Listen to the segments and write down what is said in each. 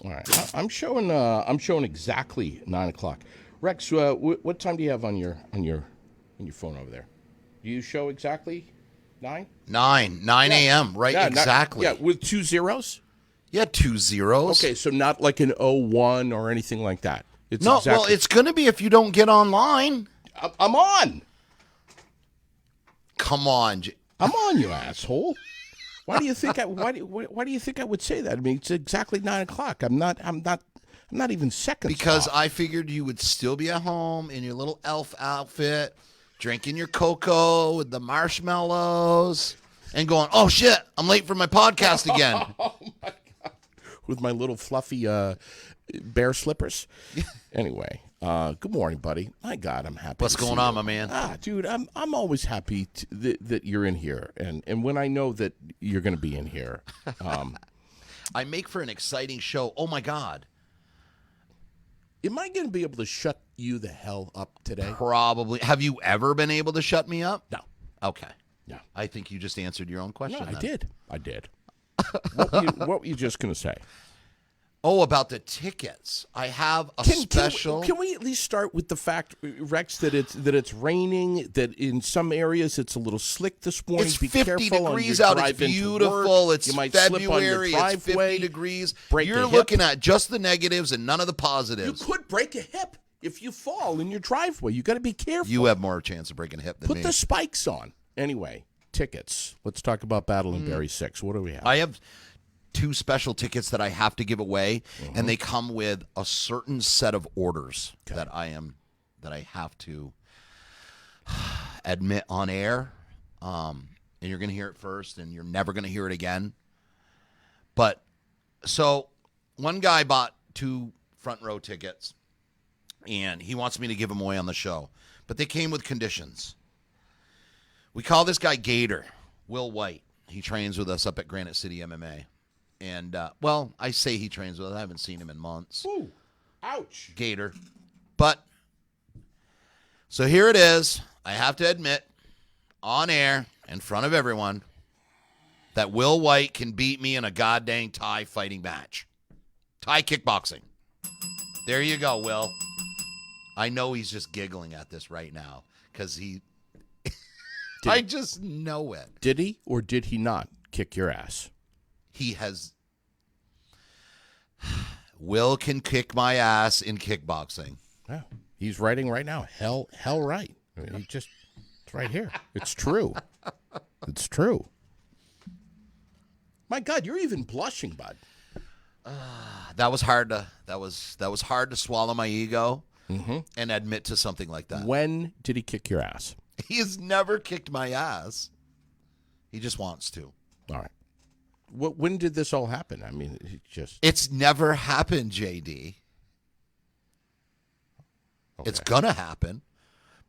All right. I'm showing exactly 9 o'clock. Rex, what time do you have on your phone over there? Do you show exactly 9? 9 Yeah. a.m. Right, Yeah. exactly. With 2 zeros. Yeah, 2 zeros. Okay, so not like an 01 or anything like that. It's No, exactly. well, it's going to be if you don't get online. I'm on. Come on. I'm on, you asshole. Why do you think why do you think I would say that? I mean, it's exactly 9 o'clock. I'm not even seconds Because off. I figured you would still be at home in your little elf outfit, drinking your cocoa with the marshmallows, and going, oh, shit, I'm late for my podcast again. Oh, my God. With my little fluffy bear slippers. Anyway, good morning, buddy. My God, I'm happy. What's going on, my man? Dude, I'm always happy that you're in here. And when I know that you're going to be in here. I make for an exciting show. Oh, my God. Am I going to be able to shut you the hell up today? Probably. Have you ever been able to shut me up? No. Okay. No. I think you just answered your own question. No, then. I did. What were you just going to say? Oh, about the tickets. I have a special. Can we at least start with the fact, Rex, that it's raining, that in some areas it's a little slick this morning. It's Be 50 careful degrees on your out. It's drive into beautiful. work. It's you might slip on your February. It's 50 driveway, degrees. break You're a hip. looking at just the negatives and none of the You positives. could break a hip if you fall in your driveway. You got to be careful. You have more chance of breaking a hip than Put me. the spikes on. Anyway, tickets. Let's talk about Battle in Barry 6. What do we have? I have 2 special tickets that I have to give away, and they come with a certain set of orders that I have to admit on air. And you're going to hear it first, and you're never going to hear it again. But so one guy bought 2 front row tickets, and he wants me to give them away on the show. But they came with conditions. We call this guy Gator, Will White. He trains with us up at Granite City MMA. And, well, I say he trains with us. I haven't seen him in months. Ooh, ouch. Gator. But, so here it is. I have to admit, on air, in front of everyone, that Will White can beat me in a goddamn Thai fighting match. Thai kickboxing. There you go, Will. I know he's just giggling at this right now because he... I just know it. Did he or did he not kick your ass? He has... Will can kick my ass in kickboxing. Yeah, he's writing right now. Hell right. I mean, it's right here. It's true. It's true. My God, you're even blushing, bud. That was hard to swallow my ego and admit to something like that. When did he kick your ass? He has never kicked my ass. He just wants to. All right. When did this all happen? I mean, It's never happened, JD. Okay. It's going to happen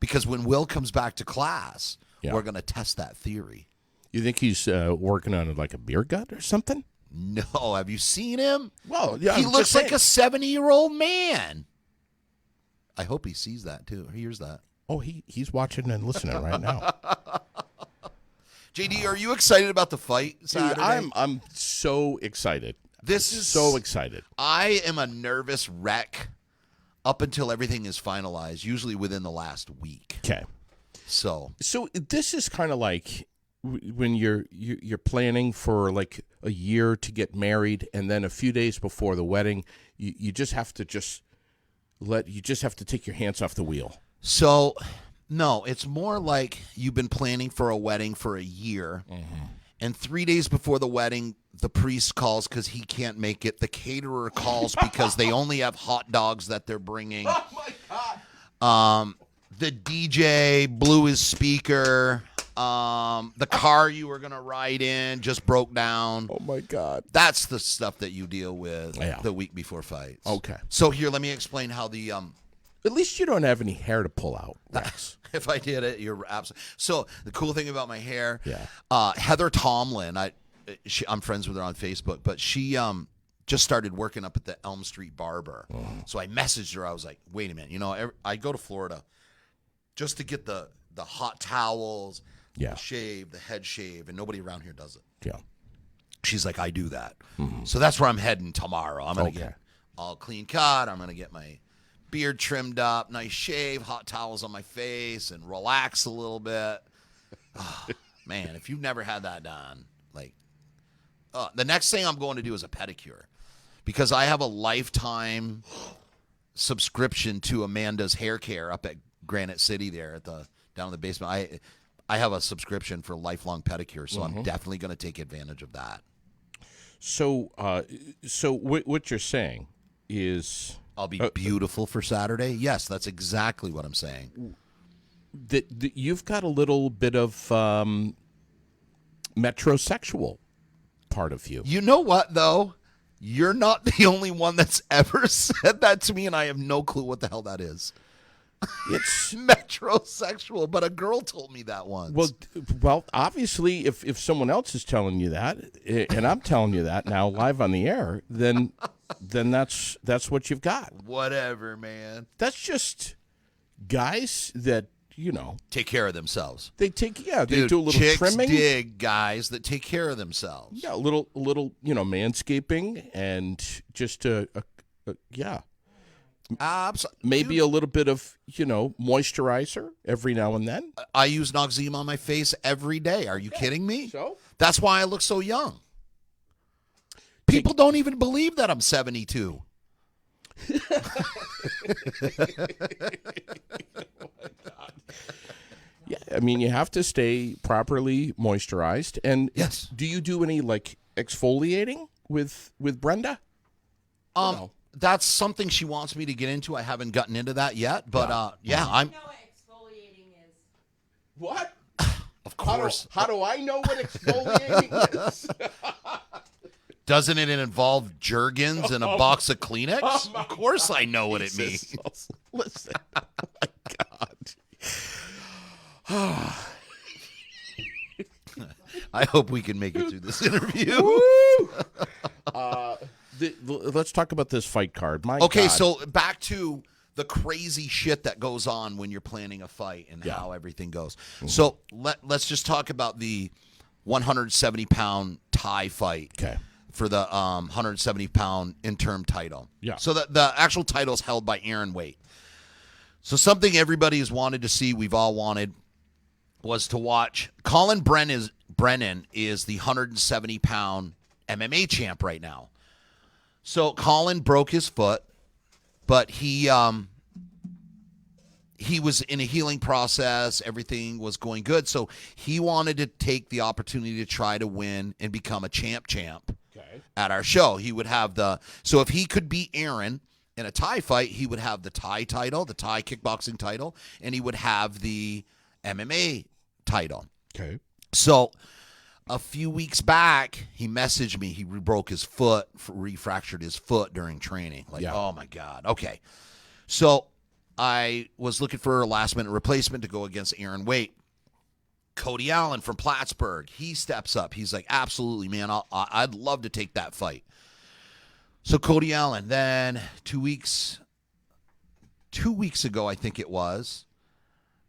because when Will comes back to class, Yeah. we're going to test that theory. You think he's working on like a beer gut or something? No. Have you seen him? Well, yeah, He I'm looks just like saying. a 70-year-old man. I hope he sees that, too. He hears that. Oh, he's watching and listening right now. JD, are you excited about the fight Saturday? I'm so excited. This is so excited. I am a nervous wreck up until everything is finalized, usually within the last week. Okay. So this is kind of like when you're planning for like a year to get married, and then a few days before the wedding, you just have to take your hands off the wheel. So, no, it's more like you've been planning for a wedding for a year, and 3 days before the wedding, the priest calls because he can't make it. The caterer calls because they only have hot dogs that they're bringing. Oh, my God. The DJ blew his speaker. The car you were going to ride in just broke down. Oh, my God. That's the stuff that you deal with Yeah. the week before fights. Okay. So here, let me explain how the At least you don't have any hair to pull out, Rex. if I did it, you're absolutely. So the cool thing about my hair, Yeah. Heather Tomlin, I'm friends with her on Facebook, but she just started working up at the Elm Street Barber. So I messaged her. I was like, wait a minute, I go to Florida just to get the hot towels, Yeah. the shave, the head shave, and nobody around here does it. Yeah. She's like, I do that. So that's where I'm heading tomorrow. I'm going to get all clean cut. I'm going to get my beard trimmed up, nice shave, hot towels on my face, and relax a little bit. Oh, man, if you've never had that done, like, the next thing I'm going to do is a pedicure, because I have a lifetime subscription to Amanda's hair care up at Granite City there at the down in the basement. I have a subscription for lifelong pedicure, so I'm definitely going to take advantage of that. So, what you're saying is I'll be beautiful for Saturday. Yes, that's exactly what I'm saying. that you've got a little bit of metrosexual part of you. You know what, though? You're not the only one that's ever said that to me, and I have no clue what the hell that is. It's metrosexual, but a girl told me that once. Well, obviously, if someone else is telling you that, and I'm telling you that now live on the air, then that's what you've got. Whatever, man. That's just guys that take care of themselves. They they Dude, do a little chicks trimming. dig guys that take care of themselves. Yeah, a little manscaping and just yeah. Maybe a little bit of, moisturizer every now and then. I use Noxzema on my face every day. Are you kidding me? So? That's why I look so young. People don't even believe that I'm 72. Oh my God. Yeah, I mean, you have to stay properly moisturized. And yes. Do you do any exfoliating with Brenda? That's something she wants me to get into. I haven't gotten into that yet, but I'm. You know what exfoliating is? What? Of course. How do I know what exfoliating is? Doesn't it involve Jergens and a box of Kleenex? Of course I know what it means. Listen. Oh, my God. I hope we can make it through this interview. Let's talk about this fight card. Okay, God. so back to the crazy shit that goes on when you're planning a fight and how everything goes. Mm-hmm. So let's just talk about the 170-pound Thai fight for the 170-pound interim title. Yeah. So the actual title is held by Aaron Waite. So something everybody has wanted to see, we've all wanted, was to watch. Colin Brennan is the 170-pound MMA champ right now. So Colin broke his foot, but he was in a healing process. Everything was going good. So he wanted to take the opportunity to try to win and become a champ at our show. He would have so if he could beat Aaron in a Thai fight, he would have the Thai title, the Thai kickboxing title, and he would have the MMA title. Okay. So a few weeks back, he messaged me. He broke his foot, refractured his foot during training. Oh, my God. Okay. So I was looking for a last-minute replacement to go against Aaron Waite. Cody Allen from Plattsburgh, he steps up. He's like, absolutely, man, I'd love to take that fight. So Cody Allen, then 2 weeks ago, I think it was,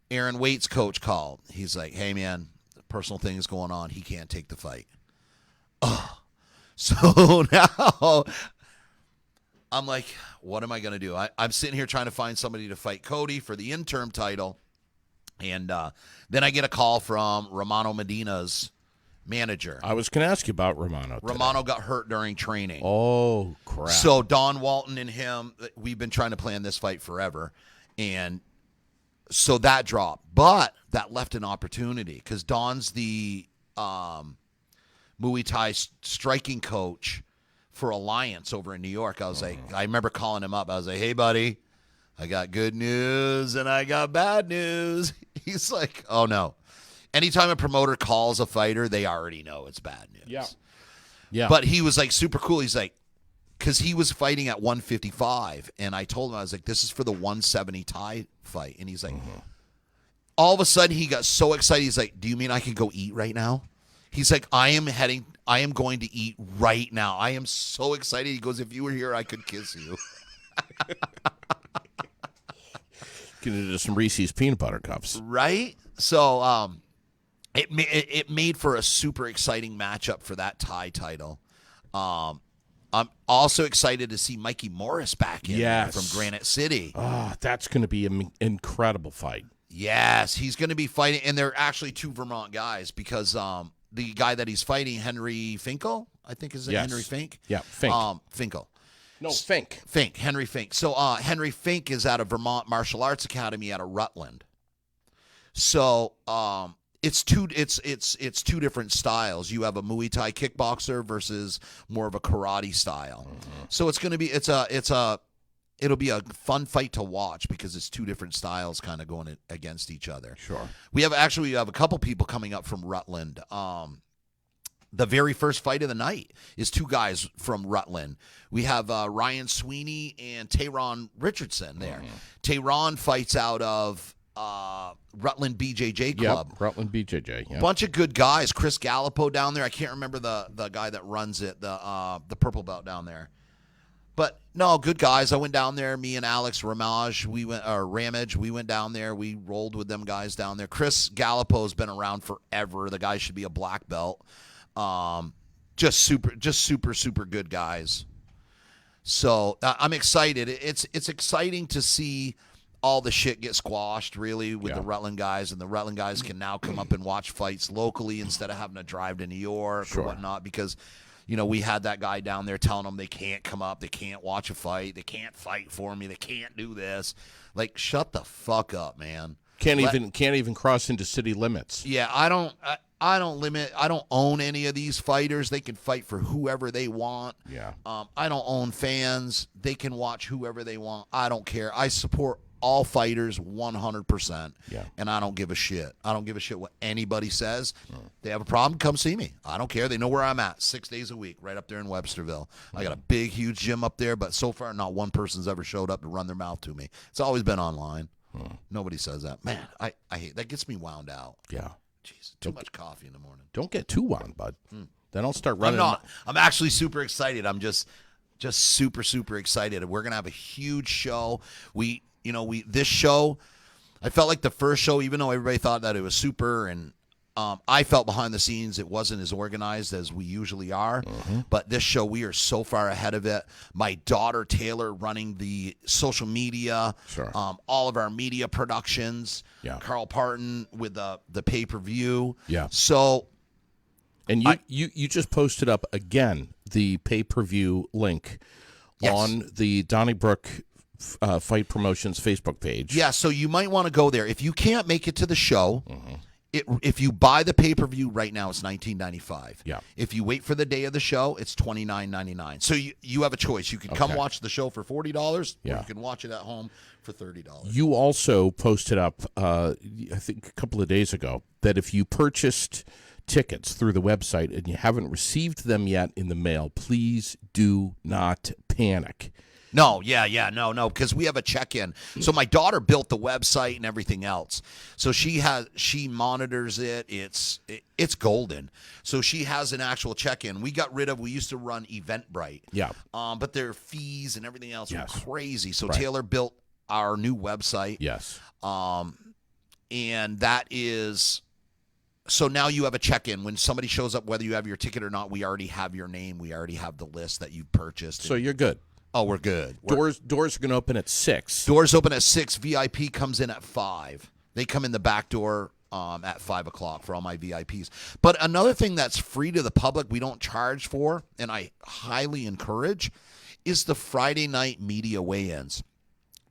Aaron Waite's coach called. He's like, hey, man, personal thing is going on. He can't take the fight. So now I'm like, what am I going to do? I'm sitting here trying to find somebody to fight Cody for the interim title. And then I get a call from Romano Medina's manager. I was going to ask you about Romano. Romano got hurt during training. Oh, crap. So Don Walton and him, we've been trying to plan this fight forever. And so that dropped. But that left an opportunity because Don's the Muay Thai striking coach for Alliance over in New York. I was like, I remember calling him up. I was like, hey, buddy, I got good news and I got bad news. He's like, oh, no. Anytime a promoter calls a fighter, they already know it's bad news. Yeah. But he was like super cool. He's like, because he was fighting at 155. And I told him, I was like, this is for the 170 Thai fight. And he's like, all of a sudden he got so excited. He's like, do you mean I can go eat right now? He's like, I am going to eat right now. I am so excited. He goes, if you were here, I could kiss you. Get into some Reese's peanut butter cups. Right? So it made for a super exciting matchup for that tie title. I'm also excited to see Mikey Morris back in there from Granite City. Oh, that's going to be an incredible fight. Yes, he's going to be fighting, and they're actually two Vermont guys because the guy that he's fighting, Henry Finkel, I think is it Henry Fink? Yeah, Fink. Finkel. No, Fink. Henry Fink. So Henry Fink is out of Vermont Martial Arts Academy out of Rutland. So it's two different styles. You have a Muay Thai kickboxer versus more of a karate style. Mm-hmm. So it's going to be it'll be a fun fight to watch because it's two different styles kind of going against each other. Sure. We have a couple people coming up from Rutland. The very first fight of the night is two guys from Rutland. We have Ryan Sweeney and Tayron Richardson there. Mm-hmm. Tayron fights out of Rutland BJJ Club. Yep, Rutland BJJ. Yep. Bunch of good guys. Chris Gallipo down there. I can't remember the guy that runs it, the purple belt down there. But no, good guys. I went down there. Me and Alex Ramage, we went down there. We rolled with them guys down there. Chris Gallipo's been around forever. The guy should be a black belt. Just super good guys. So I'm excited. It's exciting to see all the shit get squashed, really, with the Rutland guys, and the Rutland guys can now come up and watch fights locally instead of having to drive to New York or whatnot, because, you know, we had that guy down there telling them they can't come up, they can't watch a fight, they can't fight for me, they can't do this. Like, shut the fuck up, man. Can't even cross into city limits. Yeah, I don't own any of these fighters. They can fight for whoever they want. Yeah. I don't own fans. They can watch whoever they want. I don't care. I support all fighters 100%. Yeah. And I don't give a shit. I don't give a shit what anybody says. They have a problem, come see me. I don't care. They know where I'm at 6 days a week, right up there in Websterville. I got a big, huge gym up there, but so far not one person's ever showed up to run their mouth to me. It's always been online. Nobody says that. Man, I hate that. Gets me wound out. Yeah. Jeez, too much coffee in the morning. Don't get too wound, bud. Then I'll start running. I'm not. I'm actually super excited. I'm just super excited. We're gonna have a huge show. This show, I felt like the first show, even though everybody thought that it was super, and I felt behind the scenes it wasn't as organized as we usually are. But this show, we are so far ahead of it. My daughter Taylor running the social media, all of our media productions. Yeah. Carl Parton with the pay-per-view. Yeah. So, and you just posted up again the pay-per-view link on the Donnybrook Fight Promotions Facebook page. Yeah, so you might want to go there. If you can't make it to the show, if you buy the pay-per-view right now, it's $19.95. Yeah. If you wait for the day of the show, it's $29.99. So you have a choice. You can come watch the show for $40, or you can watch it at home for $30. You also posted up, I think a couple of days ago, that if you purchased tickets through the website and you haven't received them yet in the mail, please do not panic. No, no, because we have a check-in. So my daughter built the website and everything else. So she monitors it. It's golden. So she has an actual check-in. We used to run Eventbrite. Yeah. But their fees and everything else were crazy. So Right. Taylor built our new website. Yes. And that is. So now you have a check-in. When somebody shows up, whether you have your ticket or not, we already have your name. We already have the list that you purchased. So you're good. Oh, we're good. Doors are going to open at 6. Doors open at 6. VIP comes in at 5. They come in the back door at 5 o'clock for all my VIPs. But another thing that's free to the public, we don't charge for, and I highly encourage, is the Friday night media weigh-ins.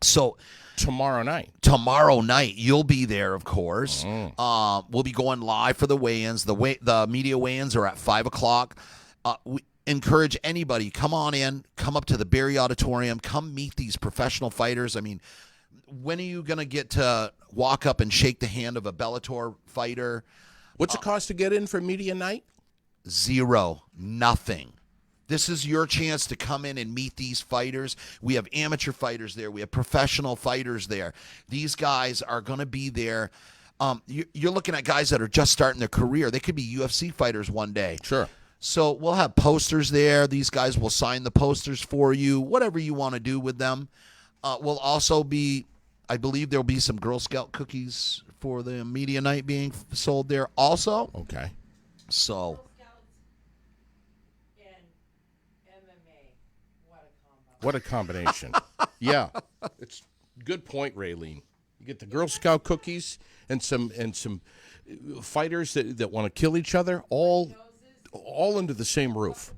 So tomorrow night, you'll be there, of course. We'll be going live for the weigh-ins. The media weigh-ins are at 5 o'clock. We encourage anybody, come on in, come up to the Barre Auditorium, come meet these professional fighters. I mean, when are you going to get to walk up and shake the hand of a Bellator fighter? What's it cost to get in for media night? Zero. Nothing. This is your chance to come in and meet these fighters. We have amateur fighters there. We have professional fighters there. These guys are going to be there. You're looking at guys that are just starting their career. They could be UFC fighters one day. Sure. So we'll have posters there. These guys will sign the posters for you, whatever you want to do with them. We'll also be I believe there'll be some Girl Scout cookies for the media night being sold there also. Okay. So, Girl Scouts and MMA. What a combo. What a combination. Yeah. It's good point, Raylene. You get the Girl Scout cookies and some fighters that want to kill each other all under the same roof.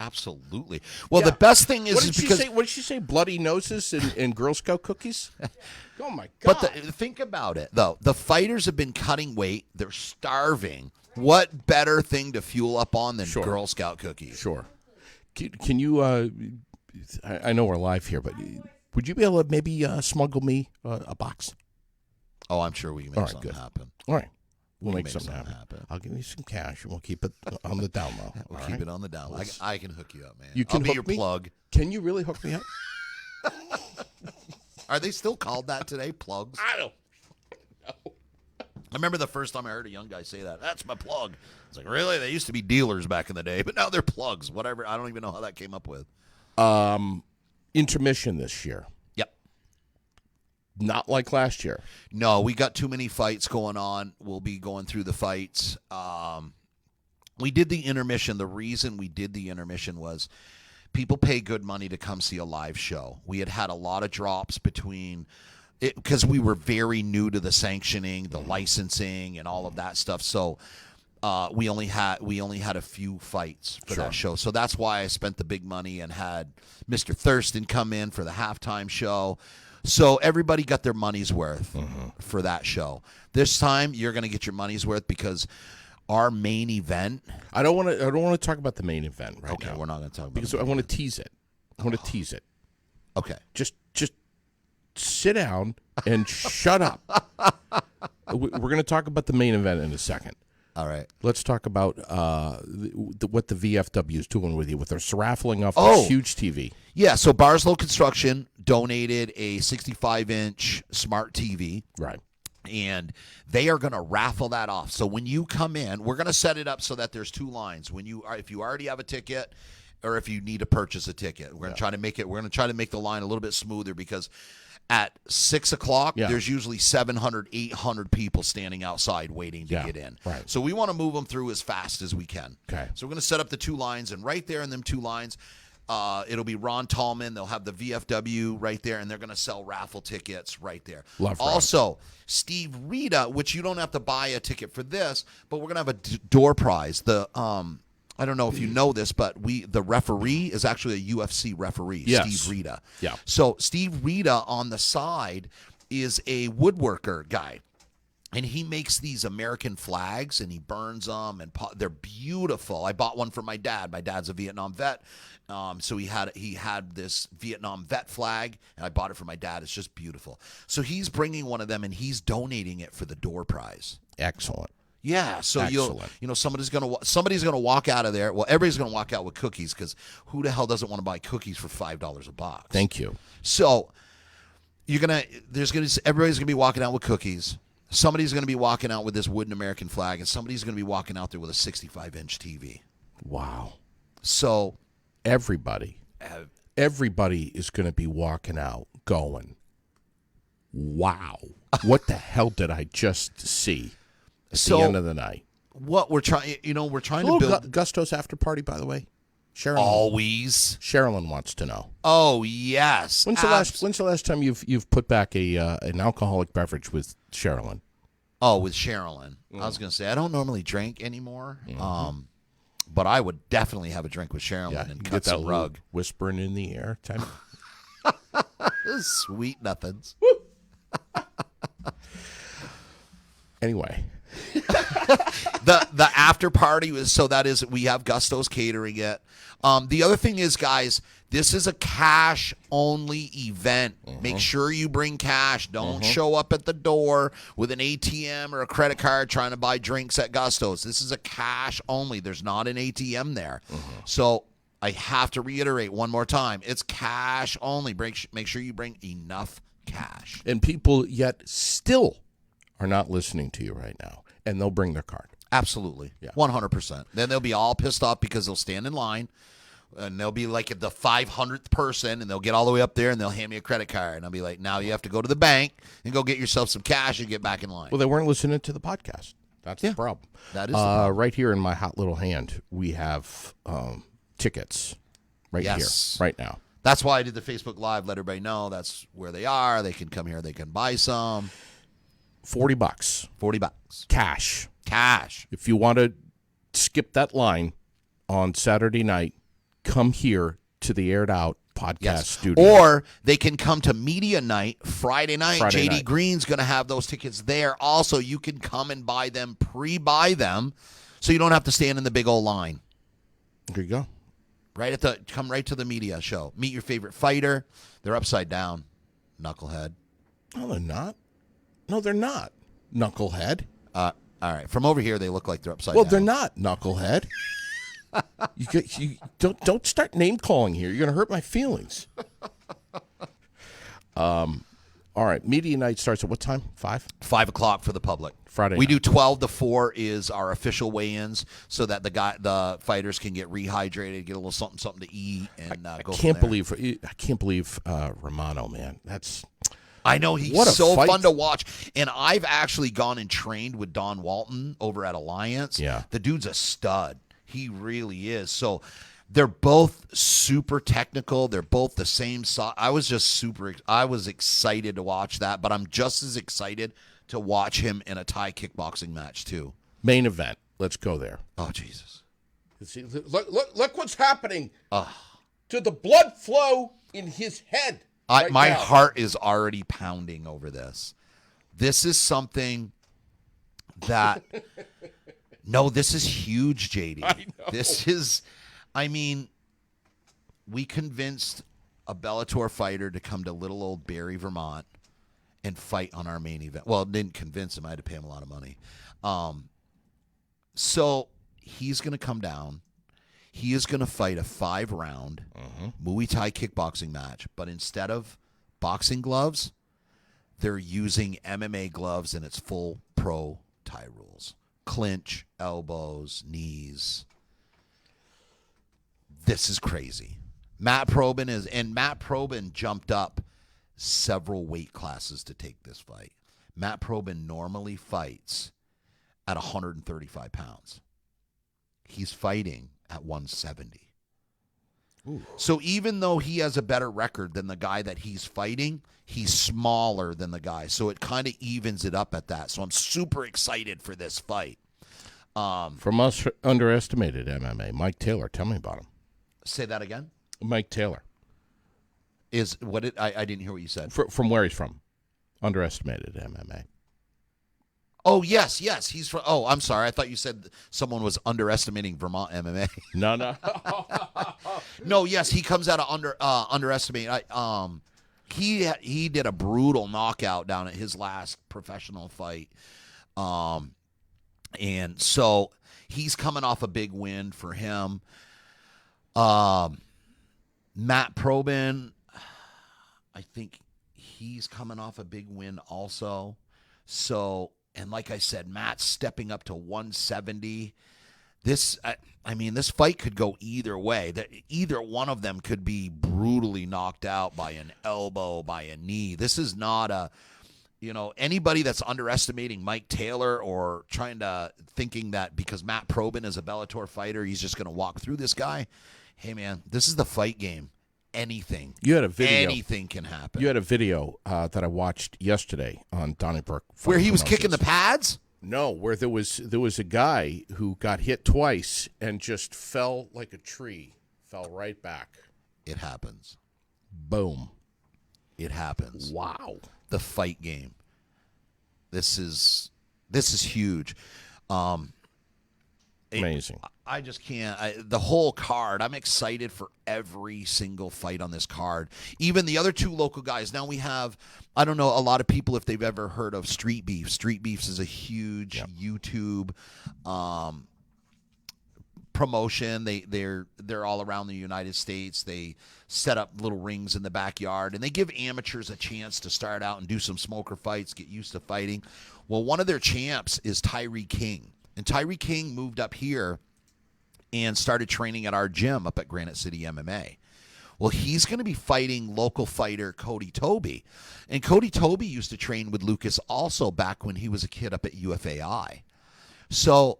absolutely. Well, Yeah. the best thing is, What did she because say? What did she say? Bloody noses and Girl Scout cookies? Oh my God! But think about it, though. The fighters have been cutting weight. They're starving. What better thing to fuel up on than Sure. Girl Scout cookies? Sure. Can you? I know we're live here, but would you be able to maybe smuggle me a box? Oh, I'm sure we can make All right, something good. happen. All right. We'll We make can something happen. happen. I'll give you some cash and we'll keep it on the down low. We'll all keep right? it on the down. I can hook you up, man. You can I'll be hook your me? plug. Can you really hook me up? Are they still called that today? Plugs? I don't. I remember the first time I heard a young guy say that. That's my plug. It's like, really? They used to be dealers back in the day, but now they're plugs. Whatever. I don't even know how that came up with. Intermission this year. Yep. Not like last year. No, we got too many fights going on. We'll be going through the fights. We did the intermission. The reason we did the intermission was people pay good money to come see a live show. We had a lot of drops between it because we were very new to the sanctioning, the licensing, and all of that stuff. So we only had a few fights for Sure. that show. So that's why I spent the big money and had Mr. Thurston come in for the halftime show. So everybody got their money's worth for that show. This time you're going to get your money's worth because our main event. I don't want to talk about the main event right Okay, now. we're not going to talk about Because it. I want to tease it. Okay. Just sit down and shut up. We're going to talk about the main event in a second. All right. Let's talk about what the VFW is doing with you with their raffling off Oh. this huge TV. Yeah, so Barslow Construction donated a 65-inch smart TV. Right. And they are going to raffle that off. So when you come in, we're going to set it up so that there's two lines. If you already have a ticket, or if you need to purchase a ticket, we're going to try to make it. We're going to try to make the line a little bit smoother because at 6 o'clock, there's usually 700, 800 people standing outside waiting to get in. Right. So we want to move them through as fast as we can. Okay. So we're going to set up the two lines, and right there in them two lines. It'll be Ron Tallman. They'll have the VFW right there, and they're going to sell raffle tickets right there. Love Ron. Also, Steve Rita, which you don't have to buy a ticket for this, but we're going to have a door prize. I don't know if you know this, but the referee is actually a UFC referee, Yes. Steve Rita. Yeah. So Steve Rita on the side is a woodworker guy. And he makes these American flags, and he burns them, and they're beautiful. I bought one for my dad. My dad's a Vietnam vet, so he had this Vietnam vet flag, and I bought it for my dad. It's just beautiful. So he's bringing one of them, and he's donating it for the door prize. Excellent. Yeah, so Excellent. somebody's gonna walk out of there. Well, everybody's gonna walk out with cookies because who the hell doesn't want to buy cookies for $5 a box? Thank you. So everybody's gonna be walking out with cookies. Somebody's going to be walking out with this wooden American flag, and somebody's going to be walking out there with a 65-inch TV. Wow. So Everybody is going to be walking out going, wow, what the hell did I just see at the end of the night? What we're trying to Little build. Gusto's after party, by the way. Always. Sherilyn wants to know. Oh yes. When's the last time you've put back an alcoholic beverage with Sherilyn? Oh, with Sherilyn. I was going to say I don't normally drink anymore. But I would definitely have a drink with Sherilyn and you cut get that some little rug. whispering in the air type. Sweet nothings. Anyway. The after party we have Gusto's catering it. The other thing is, guys, this is a cash only event. Make sure you bring cash. Don't show up at the door with an ATM or a credit card trying to buy drinks at Gusto's. This is a cash only. There's not an ATM there. So I have to reiterate one more time. It's cash only. Make sure you bring enough cash. And people yet still are not listening to you right now. And they'll bring their card. Absolutely. Yeah. 100%. Then they'll be all pissed off because they'll stand in line. And they'll be like the 500th person, and they'll get all the way up there, and they'll hand me a credit card. And I'll be like, now you have to go to the bank and go get yourself some cash and get back in line. Well, they weren't listening to the podcast. That's the problem. That is the problem. Right here in my hot little hand, we have tickets here, right now. That's why I did the Facebook Live. Let everybody know that's where they are. They can come here. They can buy some. $40. $40. Cash. If you want to skip that line on Saturday night, come here to the Aired Out podcast studio. Or they can come to Media Night Friday night. Friday JD night. Green's going to have those tickets there. Also, you can come and buy them, pre-buy them, so you don't have to stand in the big old line. There you go. Come right to the media show. Meet your favorite fighter. They're upside down, knucklehead. No, they're not. No, they're not, knucklehead. All right. From over here, they look like they're upside down. Well, they're not, knucklehead. You don't start name calling here. You're going to hurt my feelings. All right. Media night starts at what time? 5? 5 o'clock for the public. Friday We night. do 12 to 4 is our official weigh-ins, so that the fighters can get rehydrated, get a little something to eat, and go. I can't believe Romano, man. I know he's What a so fight. fun to watch, and I've actually gone and trained with Don Walton over at Alliance. Yeah. The dude's a stud. He really is. So they're both super technical. They're both the same size. I was excited to watch that, but I'm just as excited to watch him in a Thai kickboxing match too. Main event. Let's go there. Oh, Jesus. See, look what's happening to the blood flow in his head. My now. heart is already pounding over this. This is something that no, this is huge, JD. I know. This is, we convinced a Bellator fighter to come to little old Barre, Vermont, and fight on our main event. Well, didn't convince him. I had to pay him a lot of money. So he's going to come down. He is going to fight a 5-round Muay Thai kickboxing match, but instead of boxing gloves, they're using MMA gloves, and it's full pro Thai rules. Clinch, elbows, knees. This is crazy. Matt Probyn jumped up several weight classes to take this fight. Matt Probyn normally fights at 135 pounds. He's fighting at 170. Ooh. So even though he has a better record than the guy that he's fighting, he's smaller than the guy. So it kind of evens it up at that. So I'm super excited for this fight. From us underestimated MMA, Mike Taylor. Tell me about him. Say that again? Mike Taylor. I didn't hear what you said. From where he's from. Underestimated MMA. Oh, yes. He's from. Oh, I'm sorry. I thought you said someone was underestimating Vermont MMA. No. No, yes, he comes out of underestimating. He did a brutal knockout down at his last professional fight, and so he's coming off a big win for him. Matt Probyn, I think he's coming off a big win also. So, and like I said, Matt's stepping up to 170. This fight could go either way. Either one of them could be brutally knocked out by an elbow, by a knee. This is not anybody that's underestimating Mike Taylor or thinking that because Matt Probyn is a Bellator fighter, he's just going to walk through this guy. Hey, man, this is the fight game. Anything. You had a video. Anything can happen. You had a video that I watched yesterday on Donnybrook. Where he was kicking the pads? No, where there was a guy who got hit twice and just fell like a tree, fell right back. It happens. Boom. It happens. Wow. The fight game. This is huge. Amazing. I just can't. The whole card, I'm excited for every single fight on this card. Even the other two local guys. Now we have, I don't know a lot of people if they've ever heard of Street Beef. Street Beefs is a huge YouTube promotion. They're all around the United States. They set up little rings in the backyard, and they give amateurs a chance to start out and do some smoker fights, get used to fighting. Well, one of their champs is Tyree King. And Tyree King moved up here and started training at our gym up at Granite City MMA. Well, he's going to be fighting local fighter Cody Toby. And Cody Toby used to train with Lucas also back when he was a kid up at UFAI. So,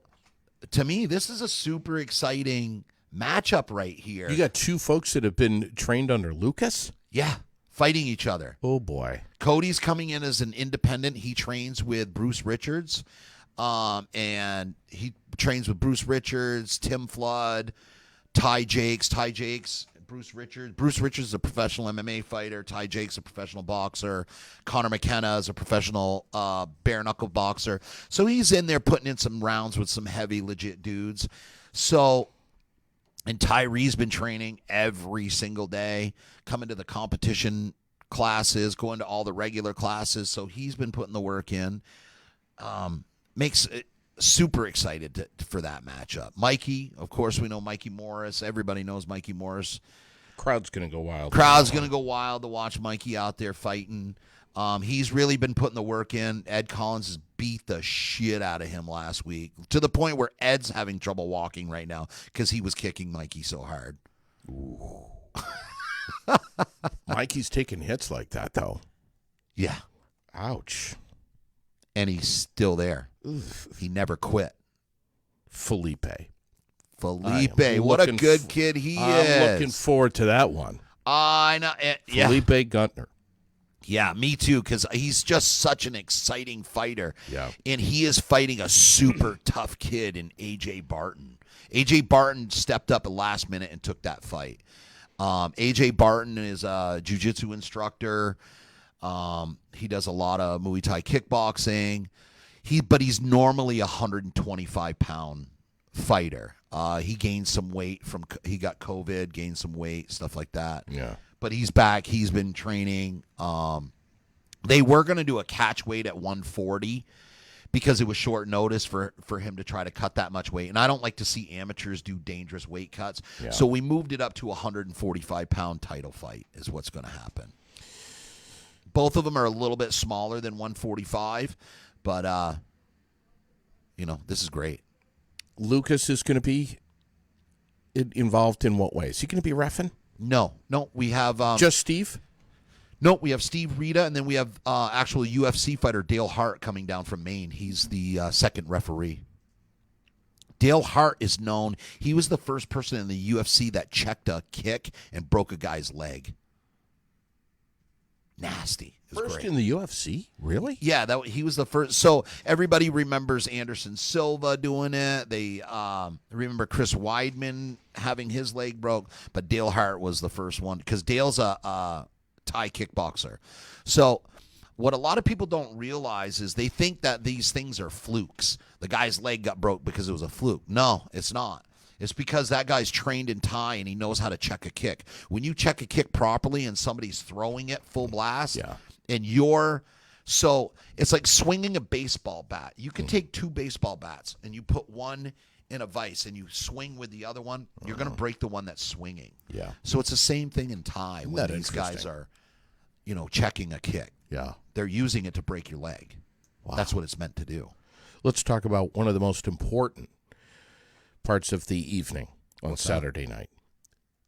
to me, this is a super exciting matchup right here. You got two folks that have been trained under Lucas? Yeah, fighting each other. Oh, boy. Cody's coming in as an independent. He trains with Bruce Richards. And he trains with Bruce Richards, Tim Flood, Ty Jakes, Bruce Richards. Bruce Richards is a professional MMA fighter. Ty Jakes a professional boxer. Connor McKenna is a professional bare knuckle boxer. So he's in there putting in some rounds with some heavy, legit dudes. So, and Tyree's been training every single day, coming to the competition classes, going to all the regular classes. So he's been putting the work in. Makes it super excited for that matchup. Mikey, of course, we know Mikey Morris. Everybody knows Mikey Morris. Crowd's going to go wild. Crowd's going to go wild to watch Mikey out there fighting. He's really been putting the work in. Ed Collins has beat the shit out of him last week to the point where Ed's having trouble walking right now because he was kicking Mikey so hard. Ooh. Mikey's taking hits like that, though. Yeah. Ouch. And he's still there. Oof. He never quit. Felipe, what a good kid he is. I'm looking forward to that one. I know. Yeah. Felipe Guntner. Yeah, me too, because he's just such an exciting fighter. Yeah. And he is fighting a super tough kid in A.J. Barton. A.J. Barton stepped up at last minute and took that fight. A.J. Barton is a jiu-jitsu instructor. He does a lot of Muay Thai kickboxing. But he's normally a 125-pound fighter. He gained some weight he got COVID, gained some weight, stuff like that. Yeah. But he's back. He's been training. They were going to do a catch weight at 140 because it was short notice for him to try to cut that much weight. And I don't like to see amateurs do dangerous weight cuts. Yeah. So we moved it up to a 145-pound title fight is what's going to happen. Both of them are a little bit smaller than 145, but, this is great. Lucas is going to be involved in what way? Is he going to be reffing? No, we have just Steve. No, we have Steve Rita, and then we have actual UFC fighter Dale Hart coming down from Maine. He's the second referee. Dale Hart is known. He was the first person in the UFC that checked a kick and broke a guy's leg. Nasty. First great. in the UFC? Really? Yeah, he was the first. So everybody remembers Anderson Silva doing it. They remember Chris Weidman having his leg broke, but Dale Hart was the first one because Dale's a Thai kickboxer. So what a lot of people don't realize is they think that these things are flukes. The guy's leg got broke because it was a fluke. No, it's not. It's because that guy's trained in Thai and he knows how to check a kick. When you check a kick properly and somebody's throwing it full blast, Yeah. and so it's like swinging a baseball bat. You can take two baseball bats and you put one in a vise and you swing with the other one, you're going to break the one that's swinging. Yeah. So it's the same thing in Thai Isn't when that these guys interesting? are, checking a kick. Yeah. They're using it to break your leg. Wow. That's what it's meant to do. Let's talk about one of the most important parts of the evening on What's Saturday night.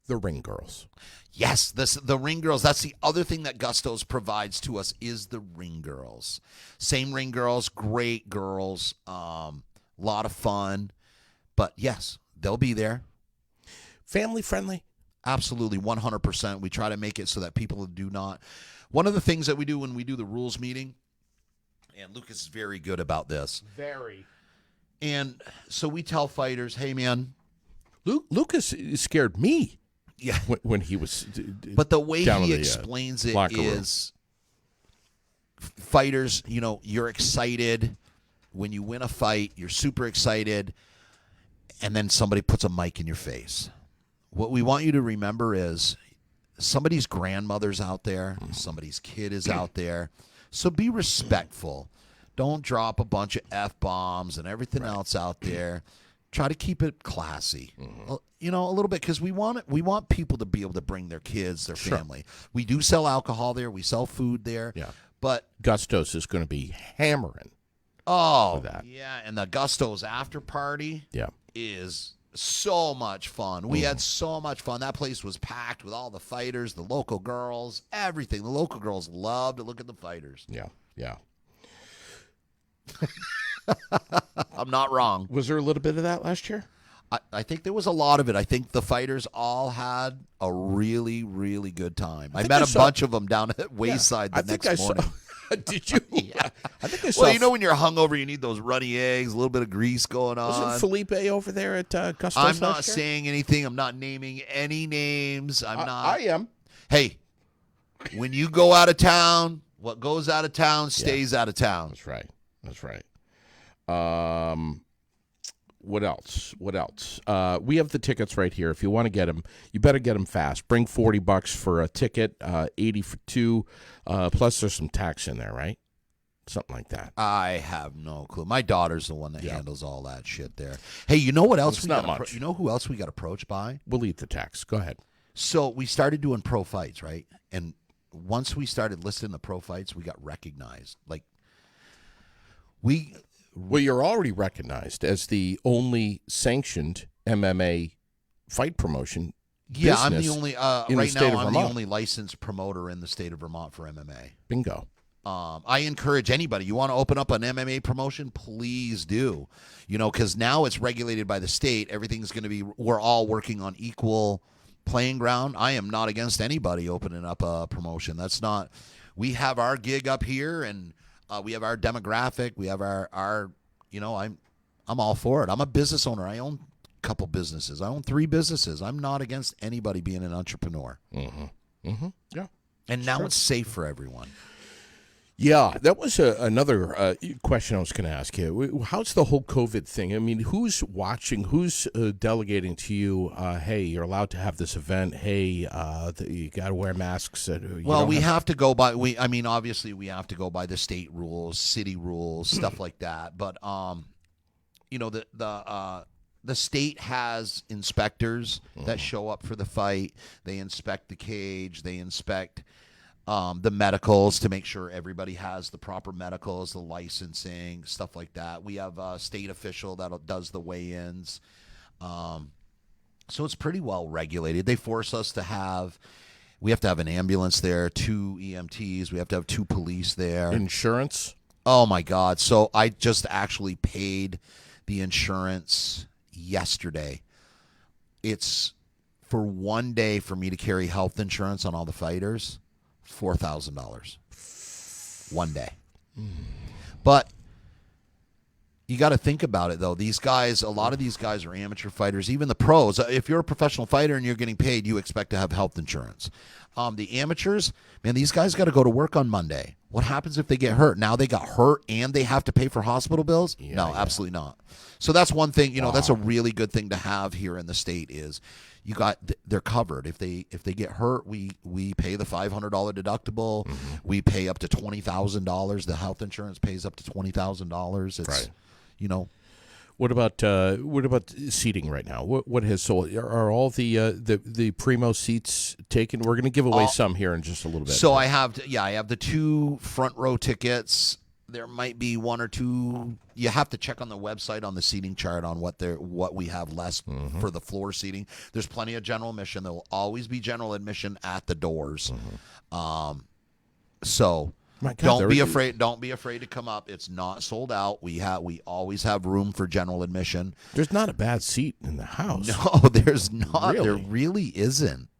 The ring girls. Yes, the ring girls. That's the other thing that Gusto's provides to us is the ring girls. Same ring girls, great girls, lot of fun. But yes, they'll be there. Family friendly? Absolutely, 100%. We try to make it so that people do not. One of the things that we do when we do the rules meeting, and Lucas is very good about this. Very. And so we tell fighters, hey, man. Lucas scared me. Yeah. When he was But the way down he in the, explains it locker room. is fighters, you're excited. When you win a fight, you're super excited. And then somebody puts a mic in your face. What we want you to remember is somebody's grandmother's out there. Somebody's kid is out there. So be respectful. Don't drop a bunch of F-bombs and everything else out there. Try to keep it classy, a little bit, because we want people to be able to bring their kids, their family. We do sell alcohol there. We sell food there. Yeah. But Gustos is going to be hammering. oh, that. yeah, and the Gusto's after party Yeah. is so much fun. We had so much fun. That place was packed with all the fighters, the local girls, everything. The local girls loved to look at the fighters. Yeah, yeah. I'm not wrong. Was there a little bit of that last year? I think there was a lot of it. I think the fighters all had a really, really good time. I met a bunch of them down at Wayside the next morning. Did you? Yeah. I think I saw. Well, you know when you're hungover, you need those runny eggs, a little bit of grease going on. Wasn't Felipe over there at Gusto's I'm not last year? saying anything. I'm not naming any names. I am. Hey, when you go out of town, what goes out of town stays out of town. That's right. That's right. What else? We have the tickets right here. If you want to get them, you better get them fast. Bring $40 for a ticket, $80 for two. Plus, there's some tax in there, right? Something like that. I have no clue. My daughter's the one that handles all that shit there. Hey, you know what else? It's not much. You know who else we got approached by? We'll eat the tax. Go ahead. So we started doing pro fights, right? And once we started listing the pro fights, we got recognized. Well, you're already recognized as the only sanctioned MMA fight promotion. Yeah, I'm the only right now. I'm the Vermont. only licensed promoter in the state of Vermont for MMA. Bingo. I encourage anybody. You want to open up an MMA promotion? Please do. Because now it's regulated by the state. Everything's going to be. We're all working on equal playing ground. I am not against anybody opening up a promotion. That's not. We have our gig up here, and we have our demographic. We have our. I'm all for it. I'm a business owner. I own a couple businesses. I own 3 businesses. I'm not against anybody being an entrepreneur. Mm-hmm. Mm-hmm. Yeah. And now it's safe for everyone. Yeah, that was another question I was going to ask you. How's the whole COVID thing? I mean, who's watching? Who's delegating to you? Hey, you're allowed to have this event. Hey, you got to wear masks. We have to go by. Obviously, we have to go by the state rules, city rules, stuff like that. But the state has inspectors that show up for the fight. They inspect the cage. They inspect the medicals to make sure everybody has the proper medicals, the licensing, stuff like that. We have a state official that does the weigh-ins. So it's pretty well regulated. They force us to we have to have an ambulance there, 2 EMTs. We have to have 2 police there. Insurance? Oh, my God. So I just actually paid the insurance yesterday. It's for one day for me to carry health insurance on all the fighters. $4,000 one day. But you got to think about it, though. These guys, a lot of these guys are amateur fighters, even the pros. If you're a professional fighter and you're getting paid, you expect to have health insurance. The amateurs, man, these guys got to go to work on Monday. What happens if they get hurt? Now they got hurt and they have to pay for hospital bills? No, absolutely not. So that's one thing, that's a really good thing to have here in the state is they're covered. If they get hurt, we pay the $500 deductible. Mm-hmm. We pay up to $20,000. The health insurance pays up to $20,000. It's right. What about seating right now? What has sold? Are all the primo seats taken? We're going to give away some here in just a little bit. So I have the 2 front row tickets. There might be 1 or 2. You have to check on the website on the seating chart on what we have less for the floor seating. There's plenty of general admission. There will always be general admission at the doors. So don't be afraid. Don't be afraid to come up. It's not sold out. We always have room for general admission. There's not a bad seat in the house. No, there's not. Really? There really isn't.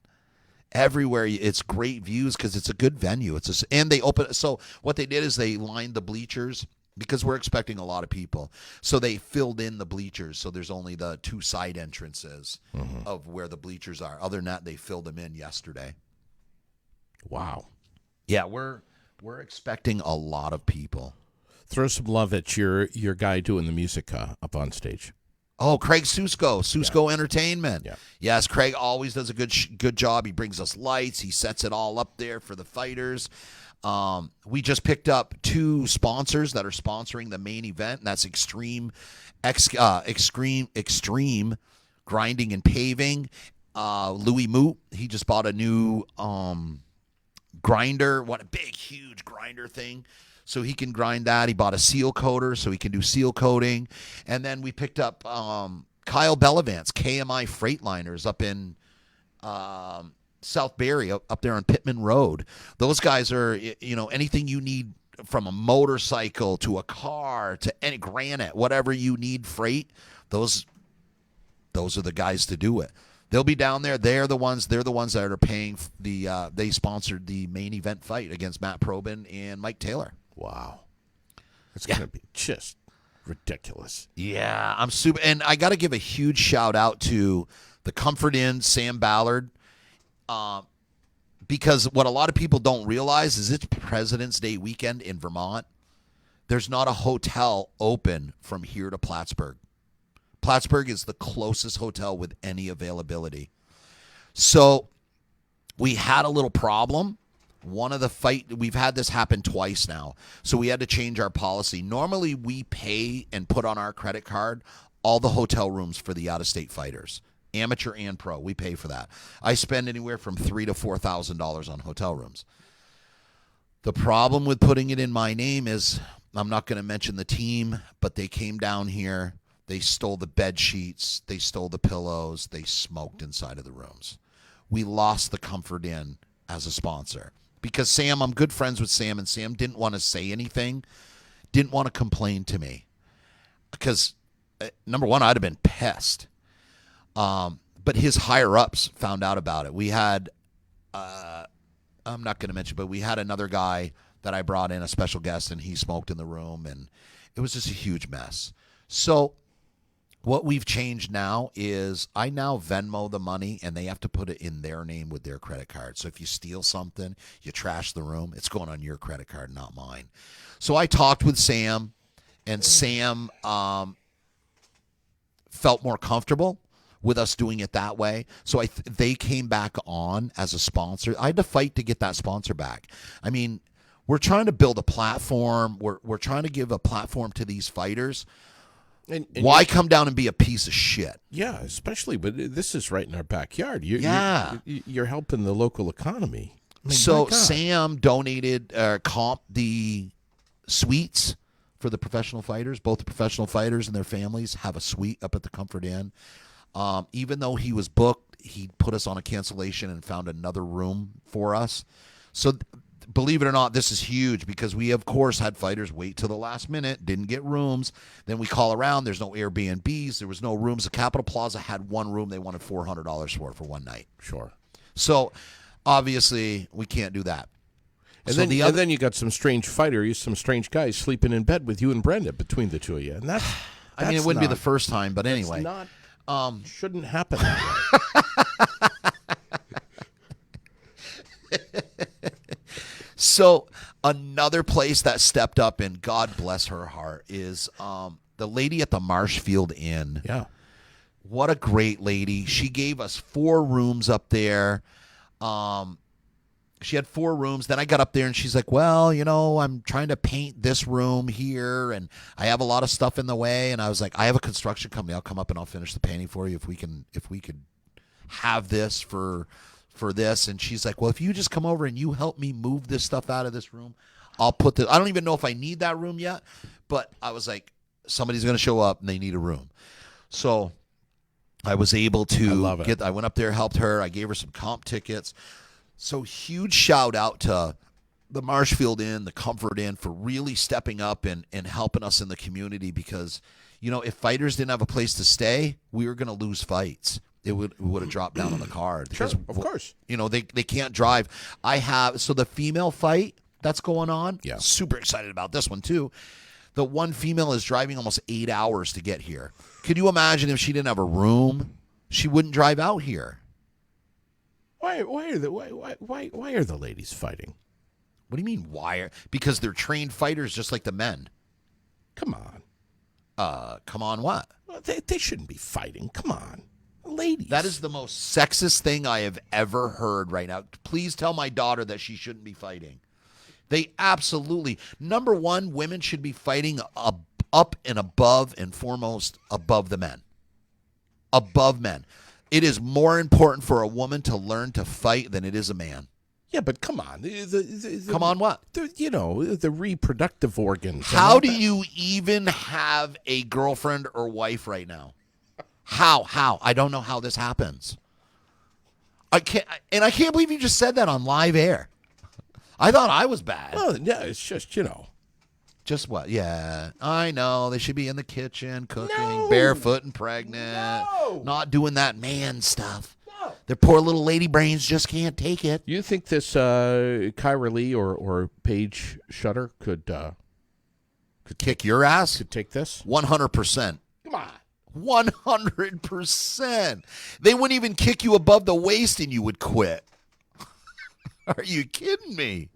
Everywhere it's great views because it's a good venue. And they open. So what they did is they lined the bleachers because we're expecting a lot of people. So they filled in the bleachers. So there's only the 2 side entrances of where the bleachers are. Other than that, they filled them in yesterday. Wow. Yeah, we're expecting a lot of people. Throw some love at your guy doing the music up on stage. Oh, Craig Susko Entertainment. Yeah. Yes, Craig always does a good job. He brings us lights. He sets it all up there for the fighters. We just picked up 2 sponsors that are sponsoring the main event, and that's Extreme Grinding and Paving. Louis Moot, he just bought a new grinder. What a big, huge grinder thing. So he can grind that. He bought a seal coater so he can do seal coating. And then we picked up Kyle Bellavance, KMI Freightliners up in South Barrie, up there on Pittman Road. Those guys are, anything you need from a motorcycle to a car to any granite, whatever you need freight, those are the guys to do it. They'll be down there. They're the ones that are paying they sponsored the main event fight against Matt Probin and Mike Taylor. Wow. That's going to be just ridiculous. Yeah, I'm super. And I got to give a huge shout out to the Comfort Inn, Sam Ballard, because what a lot of people don't realize is it's President's Day weekend in Vermont. There's not a hotel open from here to Plattsburgh. Plattsburgh is the closest hotel with any availability. So we had a little problem. We've had this happen twice now. So we had to change our policy. Normally we pay and put on our credit card all the hotel rooms for the out-of-state fighters, amateur and pro. We pay for that. I spend anywhere from $3,000 to $4,000 on hotel rooms. The problem with putting it in my name is, I'm not going to mention the team, but they came down here. They stole the bed sheets. They stole the pillows. They smoked inside of the rooms. We lost the Comfort Inn as a sponsor because Sam, I'm good friends with Sam, and Sam didn't want to say anything, didn't want to complain to me because, number one, I'd have been pissed. But his higher-ups found out about it. We had, I'm not going to mention, but we had another guy that I brought in, a special guest, and he smoked in the room, and it was just a huge mess. So what we've changed now is I now Venmo the money, and they have to put it in their name with their credit card. So if you steal something, you trash the room, it's going on your credit card, not mine. So I talked with Sam, and Sam felt more comfortable with us doing it that way. So they came back on as a sponsor. I had to fight to get that sponsor back. I mean, we're trying to build a platform. We're trying to give a platform to these fighters. And why come down and be a piece of shit? Yeah, especially, but this is right in our backyard. You're helping the local economy. I mean, so Sam donated, comped the suites for the professional fighters. Both the professional fighters and their families have a suite up at the Comfort Inn. Even though he was booked, he put us on a cancellation and found another room for us. So believe it or not, this is huge because we, of course, had fighters wait till the last minute, didn't get rooms. Then we call around. There's no Airbnbs. There was no rooms. The Capitol Plaza had one room they wanted $400 for one night. Sure. So obviously we can't do that. And then you got some strange fighters, some strange guys sleeping in bed with you and Brenda between the two of you. And that's I mean, it wouldn't be the first time, but anyway. Shouldn't happen that way. So another place that stepped up, and God bless her heart, is the lady at the Marshfield Inn. Yeah. What a great lady. She gave us 4 rooms up there. She had 4 rooms. Then I got up there and she's like, well, I'm trying to paint this room here and I have a lot of stuff in the way. And I was like, I have a construction company. I'll come up and I'll finish the painting for you if we could have this for this. And she's like, well, if you just come over and you help me move this stuff out of this room, I'll put this. I don't even know if I need that room yet, but I was like, somebody's going to show up and they need a room. So I was able to I went up there, helped her. I gave her some comp tickets. So huge shout out to the Marshfield Inn, the Comfort Inn for really stepping up and helping us in the community because, if fighters didn't have a place to stay, we were going to lose fights. It would have dropped down on the card. Sure, of course. They can't drive. So the female fight that's going on, yeah. Super excited about this one too. The one female is driving almost 8 hours to get here. Could you imagine if she didn't have a room? She wouldn't drive out here. Why are the ladies fighting? What do you mean why? Because they're trained fighters just like the men. Come on. Come on what? Well, they shouldn't be fighting. Come on. Ladies. That is the most sexist thing I have ever heard right now. Please tell my daughter that she shouldn't be fighting. They absolutely. Number one, women should be fighting up and above and foremost above the men. Above men. It is more important for a woman to learn to fight than it is a man. Yeah, but come on. Come on what? The reproductive organs. How do you even have a girlfriend or wife right now? How? I don't know how this happens. I can't believe you just said that on live air. I thought I was bad. Well, yeah, it's just, Just what? Yeah, I know. They should be in the kitchen cooking, No. barefoot and pregnant, No. not doing that man stuff. No. Their poor little lady brains just can't take it. You think this Kyra Lee or Paige Shutter could Kick your ass? take this? 100%. Come on. 100%. They wouldn't even kick you above the waist and you would quit. Are you kidding me?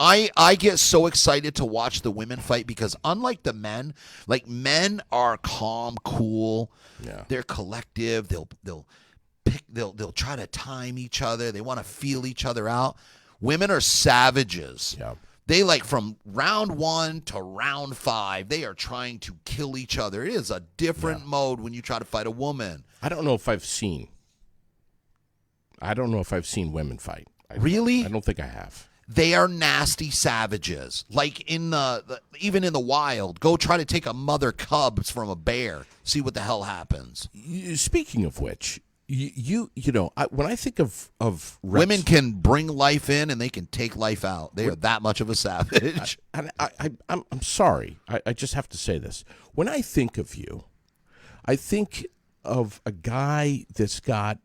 I get so excited to watch the women fight because unlike the men, like men are calm, cool. Yeah. They're collective. They'll try to time each other. They want to feel each other out. Women are savages. Yeah. They like from round 1 to round 5, they are trying to kill each other. It is a different mode when you try to fight a woman. I don't know if I've seen women fight. Really? I don't think I have. They are nasty savages. Like in even in the wild, go try to take a mother cubs from a bear. See what the hell happens. Speaking of which, when I think of Rex, Women can bring life in and they can take life out. They are that much of a savage. I'm sorry. I just have to say this. When I think of you, I think of a guy that's got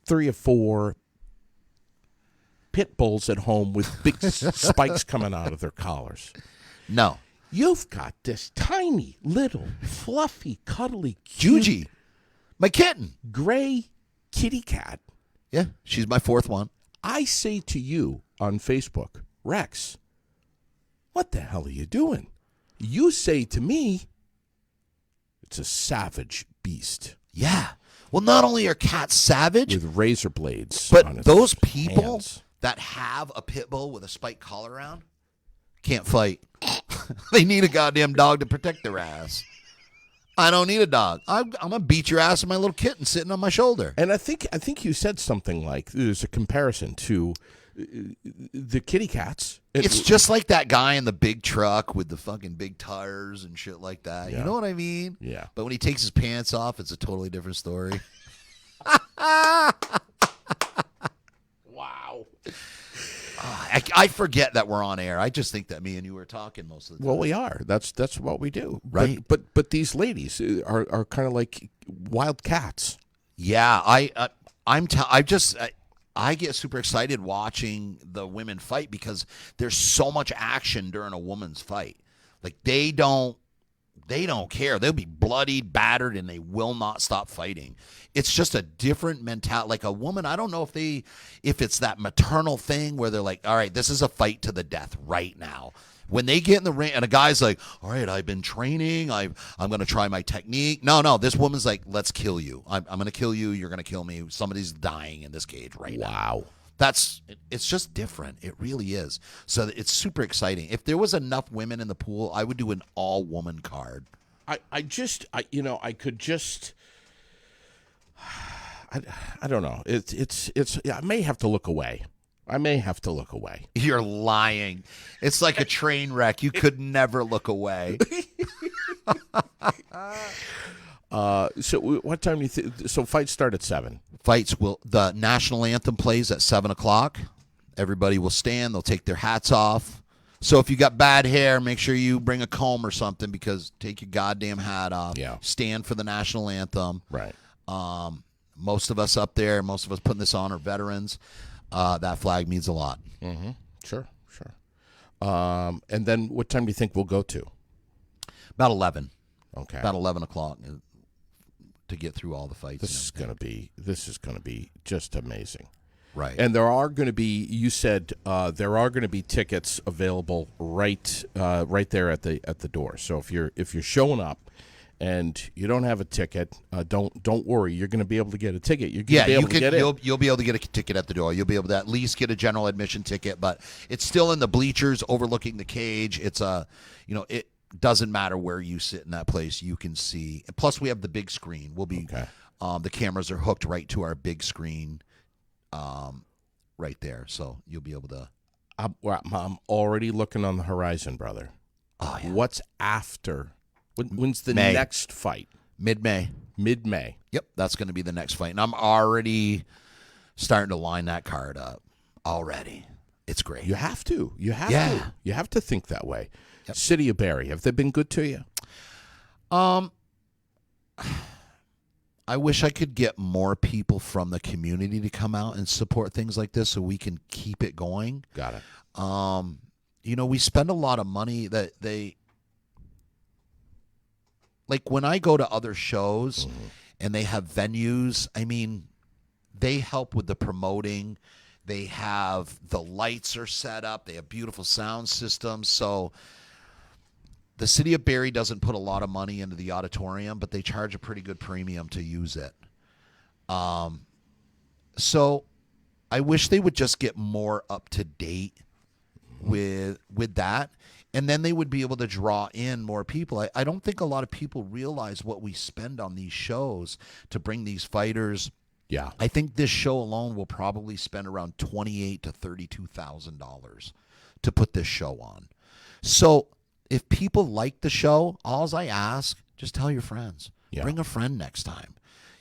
3 or 4 pit bulls at home with big spikes coming out of their collars. No. You've got this tiny, little, fluffy, cuddly, cute, Juji, my kitten. gray kitty cat. Yeah, she's my 4th one. I say to you on Facebook, Rex, what the hell are you doing? You say to me, it's a savage beast. Yeah. Well, not only are cats savage, With razor blades. but on its those people hands. that have a pit bull with a spiked collar around can't fight. They need a goddamn dog to protect their ass. I don't need a dog. I'm gonna beat your ass with my little kitten sitting on my shoulder. And I think you said something like there's a comparison to the kitty cats. It's just like that guy in the big truck with the fucking big tires and shit like that. Yeah. You know what I mean? Yeah. But when he takes his pants off, it's a totally different story. Wow. I forget that we're on air. I just think that me and you were talking most of the time. Well, we are. That's what we do. Right. But these ladies are kind of like wild cats. Yeah, I get super excited watching the women fight because there's so much action during a woman's fight. Like they don't care. They'll be bloodied, battered, and they will not stop fighting. It's just a different mentality. Like a woman, I don't know if it's that maternal thing where they're like, all right, this is a fight to the death right now. When they get in the ring and a guy's like, all right, I've been training. I'm going to try my technique. No, this woman's like, let's kill you. I'm going to kill you. You're going to kill me. Somebody's dying in this cage right now. Wow. It's just different. It really is. So it's super exciting. If there was enough women in the pool, I would do an all-woman card. I don't know. It's I may have to look away. You're lying. It's like a train wreck. You could never look away. So what time do you think? So fights start at 7. The national anthem plays at 7:00. Everybody will stand. They'll take their hats off. So if you got bad hair, make sure you bring a comb or something because take your goddamn hat off. Yeah. Stand for the national anthem. Right. Most of us up there, most of us putting this on are veterans. That flag means a lot. Mm-hmm. Sure. And then what time do you think we'll go to? About 11. Okay. About 11 o'clock to get through all the fights. This is gonna be just amazing. Right. And there are going to be. You said there are going to be tickets available right there at the door. So if you're showing up and you don't have a ticket, don't worry. You're going to be able to get a ticket. You'll be able to get in. You'll be able to get a ticket at the door. You'll be able to at least get a general admission ticket, but it's still in the bleachers overlooking the cage. It's it doesn't matter where you sit in that place. You can see. Plus, we have the big screen. We'll be the cameras are hooked right to our big screen, right there. So you'll be able to. I'm already looking on the horizon, brother. Oh yeah. What's after? When's the May. next fight? Mid-May. Mid-May. Yep, that's going to be the next fight. And I'm already starting to line that card up already. It's great. You have to. You have Yeah. to. You have to think that way. Yep. City of Barre, have they been good to you? I wish I could get more people from the community to come out and support things like this so we can keep it going. Got it. We spend a lot of money that like when I go to other shows and they have venues, I mean, they help with the promoting. They have the lights are set up. They have beautiful sound systems. So the city of Barre doesn't put a lot of money into the auditorium, but they charge a pretty good premium to use it. So I wish they would just get more up to date with that, and then they would be able to draw in more people. I don't think a lot of people realize what we spend on these shows to bring these fighters. Yeah. I think this show alone will probably spend around $28,000 to $32,000 to put this show on. So if people like the show, all I ask, just tell your friends. Yeah. Bring a friend next time.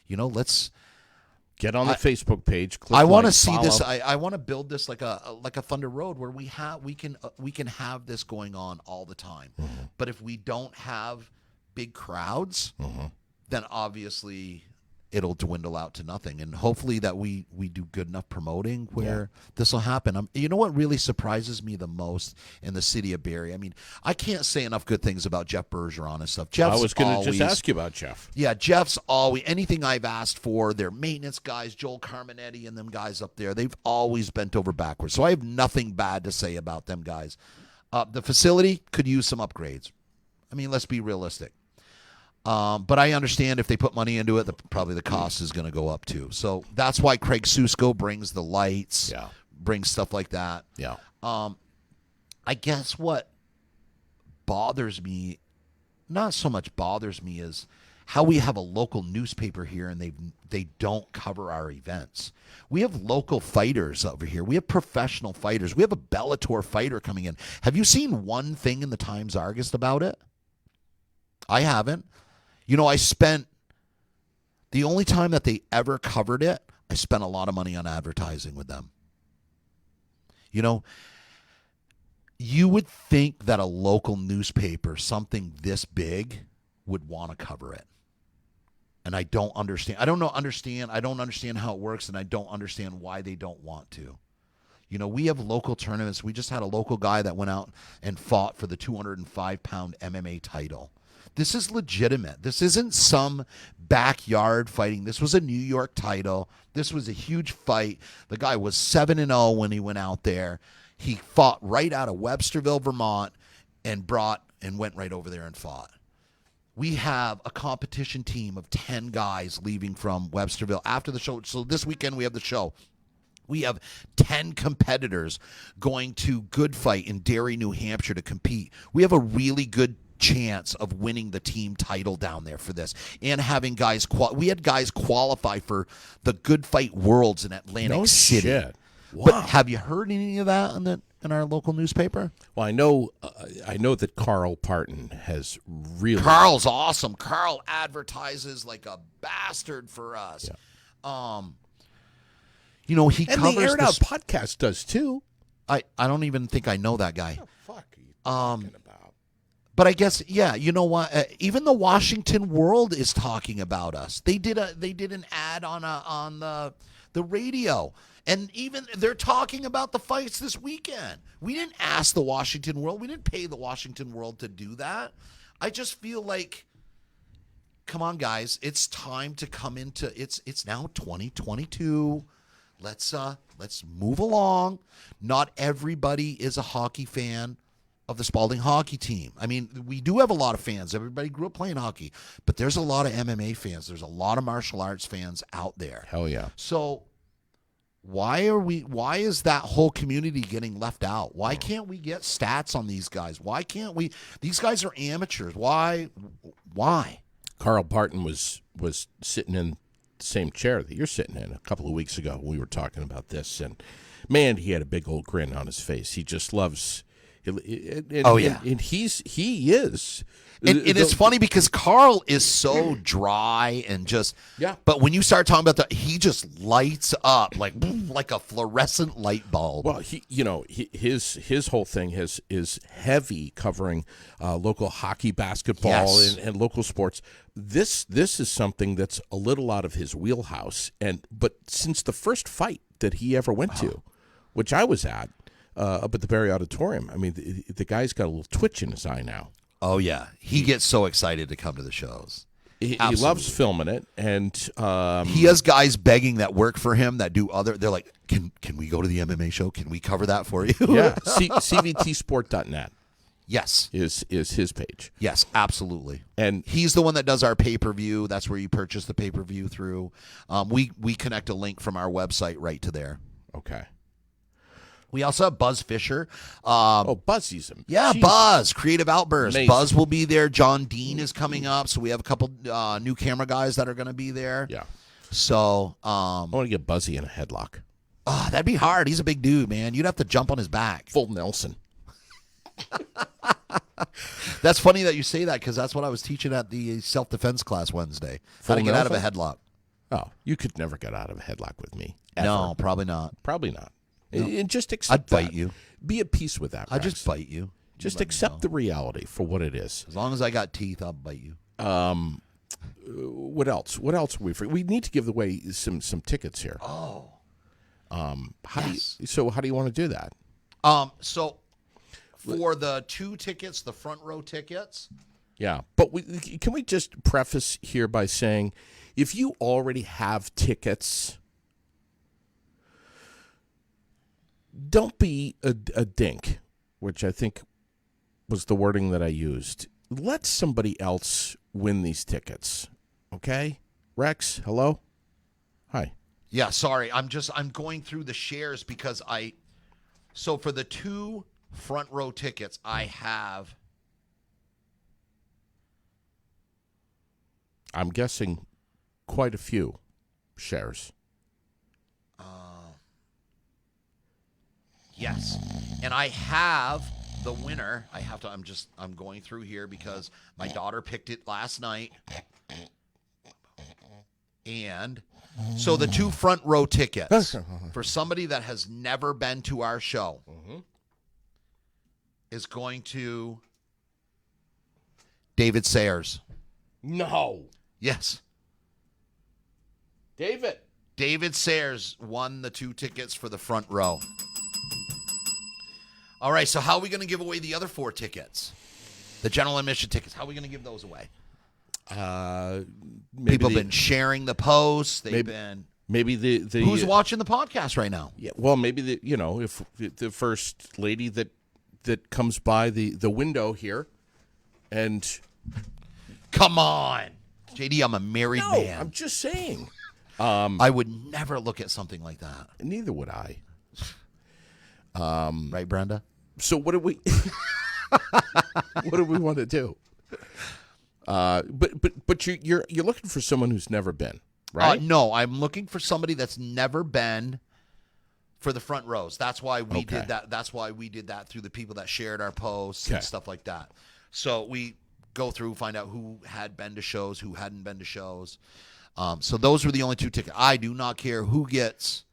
Let's get on the Facebook page. Click I want to like, see follow. this. I want to build this like a Thunder Road where we can have this going on all the time. But if we don't have big crowds, then obviously it'll dwindle out to nothing. And hopefully that we do good enough promoting where this will happen. You know what really surprises me the most in the city of Barre? I mean, I can't say enough good things about Jeff Bergeron and stuff. I was going to just ask you about Jeff. Yeah, Jeff's always, anything I've asked for, their maintenance guys, Joel Carminetti and them guys up there, they've always bent over backwards. So I have nothing bad to say about them guys. The facility could use some upgrades. I mean, let's be realistic. But I understand if they put money into it, probably the cost is going to go up too. So that's why Craig Susko brings the lights, brings stuff like that. Yeah. I guess what bothers me, not so much bothers me, is how we have a local newspaper here and they don't cover our events. We have local fighters over here. We have professional fighters. We have a Bellator fighter coming in. Have you seen one thing in the Times-Argus about it? I haven't. I spent, the only time that they ever covered it, I spent a lot of money on advertising with them. You would think that a local newspaper, something this big, would want to cover it. And I don't understand. I don't understand how it works, and I don't understand why they don't want to. We have local tournaments. We just had a local guy that went out and fought for the 205-pound MMA title. This is legitimate. This isn't some backyard fighting. This was a New York title. This was a huge fight. The guy was 7-0 when he went out there. He fought right out of Websterville, Vermont, and went right over there and fought. We have a competition team of 10 guys leaving from Websterville after the show. So this weekend we have the show. We have 10 competitors going to Good Fight in Derry, New Hampshire to compete. We have a really good chance of winning the team title down there for this, and having guys we had guys qualify for the Good Fight Worlds in Atlantic City. Shit. Wow. But have you heard any of that in our local newspaper? Well, I know that Carl Parton has really. Carl's awesome. Carl advertises like a bastard for us. Yeah. He and covers the Aired Out podcast does too. I don't even think I know that guy. What the fuck are you talking about? But I guess, you know what? Even the Washington World is talking about us. They did an ad on the radio, and even they're talking about the fights this weekend. We didn't ask the Washington World. We didn't pay the Washington World to do that. I just feel like, come on, guys, it's time to come into it's now 2022. Let's move along. Not everybody is a hockey fan of the Spalding hockey team. I mean, we do have a lot of fans. Everybody grew up playing hockey, but there's a lot of MMA fans. There's a lot of martial arts fans out there. Hell yeah. So why is that whole community getting left out? Why can't we get stats on these guys? Why can't we? These guys are amateurs. Why? Carl Parton was sitting in the same chair that you're sitting in a couple of weeks ago. We were talking about this, and man, he had a big old grin on his face. He just loves Oh yeah, and he is. And it's funny because Carl is so dry and just But when you start talking about that, he just lights up like a fluorescent light bulb. Well, his whole thing is heavy covering local hockey, basketball, and local sports. This is something that's a little out of his wheelhouse. But since the first fight that he ever went to, which I was at up at the Barre Auditorium, I mean, the guy's got a little twitch in his eye now. Oh, yeah. He gets so excited to come to the shows. He loves filming it. And he has guys begging that work for him that do other. They're like, can we go to the MMA show? Can we cover that for you? Yeah. CVTsport.net. Yes. Is his page. Yes, absolutely. And he's the one that does our pay-per-view. That's where you purchase the pay-per-view through. We connect a link from our website right to there. Okay. We also have Buzz Fisher. Buzzy's him. Yeah, Buzz, Creative Outburst. Amazing. Buzz will be there. John Dean is coming up, so we have a couple new camera guys that are going to be there. Yeah. So I want to get Buzzy in a headlock. Oh, that'd be hard. He's a big dude, man. You'd have to jump on his back. Full Nelson. That's funny that you say that because that's what I was teaching at the self-defense class Wednesday. How to get out of a headlock. Oh, you could never get out of a headlock with me. Ever. No, probably not. Probably not. No. And just accept I'd bite you. Be at peace with that, Rex. I'd just bite you. Just accept the reality for what it is. As long as I got teeth, I'll bite you. What else? What else are we free? We need to give away some tickets here. Oh. How do you want to do that? So for the 2 tickets, the front row tickets. Yeah. But can we just preface here by saying if you already have tickets, don't be a dink, which I think was the wording that I used. Let somebody else win these tickets, okay? Rex, hello? Hi. Yeah, sorry. I'm going through the shares because so for the 2 front row tickets, I have. I'm guessing quite a few shares. Yes. And I have the winner. I'm going through here because my daughter picked it last night. And so the 2 front row tickets for somebody that has never been to our show is going to David Sayers. No. Yes. David Sayers won the 2 tickets for the front row. All right, so how are we going to give away the other 4 tickets? The general admission tickets. How are we going to give those away? People have been sharing the posts. Maybe the who's watching the podcast right now? Yeah, well, maybe if the first lady that comes by the window here, and come on, JD, I'm a married man. I'm just saying. I would never look at something like that. Neither would I. Right, Brenda? So what do we want to do? But you're looking for someone who's never been, right? No, I'm looking for somebody that's never been for the front rows. That's why we did that. That's why we did that through the people that shared our posts and stuff like that. So we go through, find out who had been to shows, who hadn't been to shows. So those were the only 2 tickets. I do not care who gets.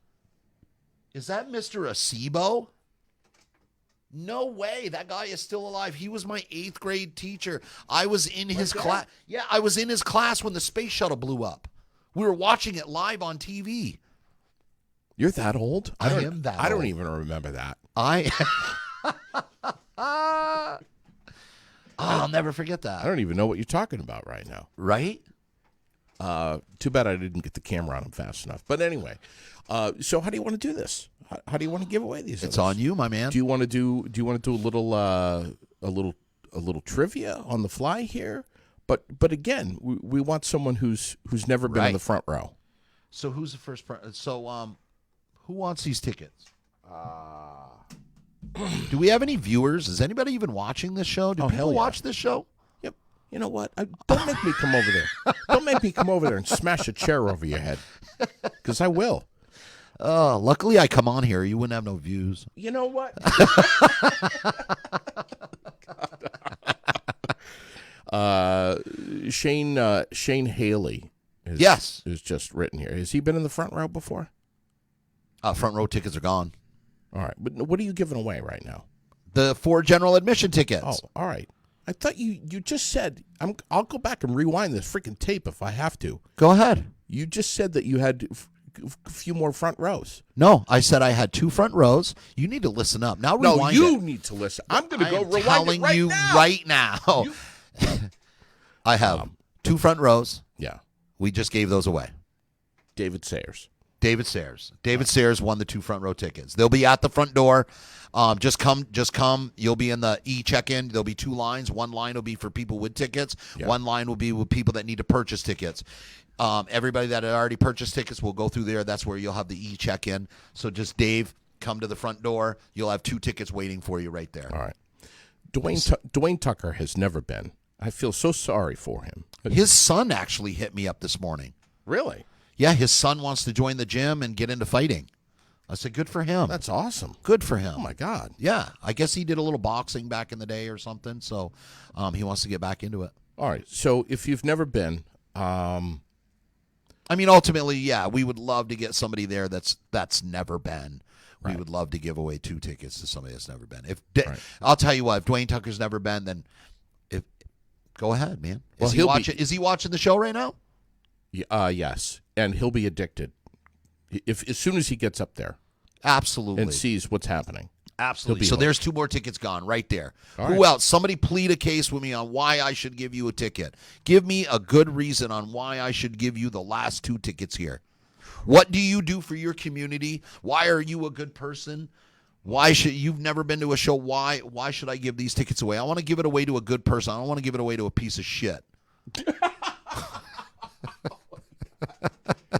Is that Mr. Acebo? No way. That guy is still alive. He was my 8th grade teacher. I was in his class. Yeah, I was in his class when the space shuttle blew up. We were watching it live on TV. You're that old? I am that old. I don't even remember that. I'll never forget that. I don't even know what you're talking about right now. Right? Too bad I didn't get the camera on him fast enough. But anyway, so how do you want to do this? How do you want to give away these? It's on you, my man. Do you want to do a little trivia on the fly here? But again, we want someone who's never been in the front row. So who's the first? So who wants these tickets? Do we have any viewers? Is anybody even watching this show? Do people watch this show? Yep. You know what? Don't make me come over there. Don't make me come over there and smash a chair over your head, because I will. Luckily I come on here. You wouldn't have no views. You know what? Shane Haley is just written here. Has he been in the front row before? Front row tickets are gone. All right. But what are you giving away right now? The 4 general admission tickets. Oh, all right. I thought you just said, I'll go back and rewind this freaking tape if I have to. Go ahead. You just said that you had a few more front rows. No, I said I had 2 front rows. You need to listen up. Now rewind you need to listen. I'm going to go rewind telling it right you now. right now. I have 2 front rows. Yeah. We just gave those away. David Sayers. David Sayers won the 2 front row tickets. They'll be at the front door. Just come. You'll be in the check-in. There'll be 2 lines. One line will be for people with tickets. Yeah. One line will be with people that need to purchase tickets. Everybody that had already purchased tickets will go through there. That's where you'll have the check-in. So just Dave, come to the front door. You'll have 2 tickets waiting for you right there. All right. Dwayne Tucker has never been. I feel so sorry for him. His son actually hit me up this morning. Really? Yeah, his son wants to join the gym and get into fighting. I said, good for him. That's awesome. Good for him. Oh, my God. Yeah, I guess he did a little boxing back in the day or something, so he wants to get back into it. All right. So if you've never been, I mean, ultimately, yeah, we would love to get somebody there that's never been. Right. We would love to give away 2 tickets to somebody that's never been. Right. I'll tell you what, if Dwayne Tucker's never been, then go ahead, man. Well, Is he watching the show right now? Yes, and he'll be addicted as soon as he gets up there. Absolutely. And sees what's happening. Absolutely. So there's 2 more tickets gone right there. All Who right. else? Somebody plead a case with me on why I should give you a ticket. Give me a good reason on why I should give you the last 2 tickets here. What do you do for your community? Why are you a good person? Why should you've never been to a show? Why should I give these tickets away? I want to give it away to a good person. I don't want to give it away to a piece of shit.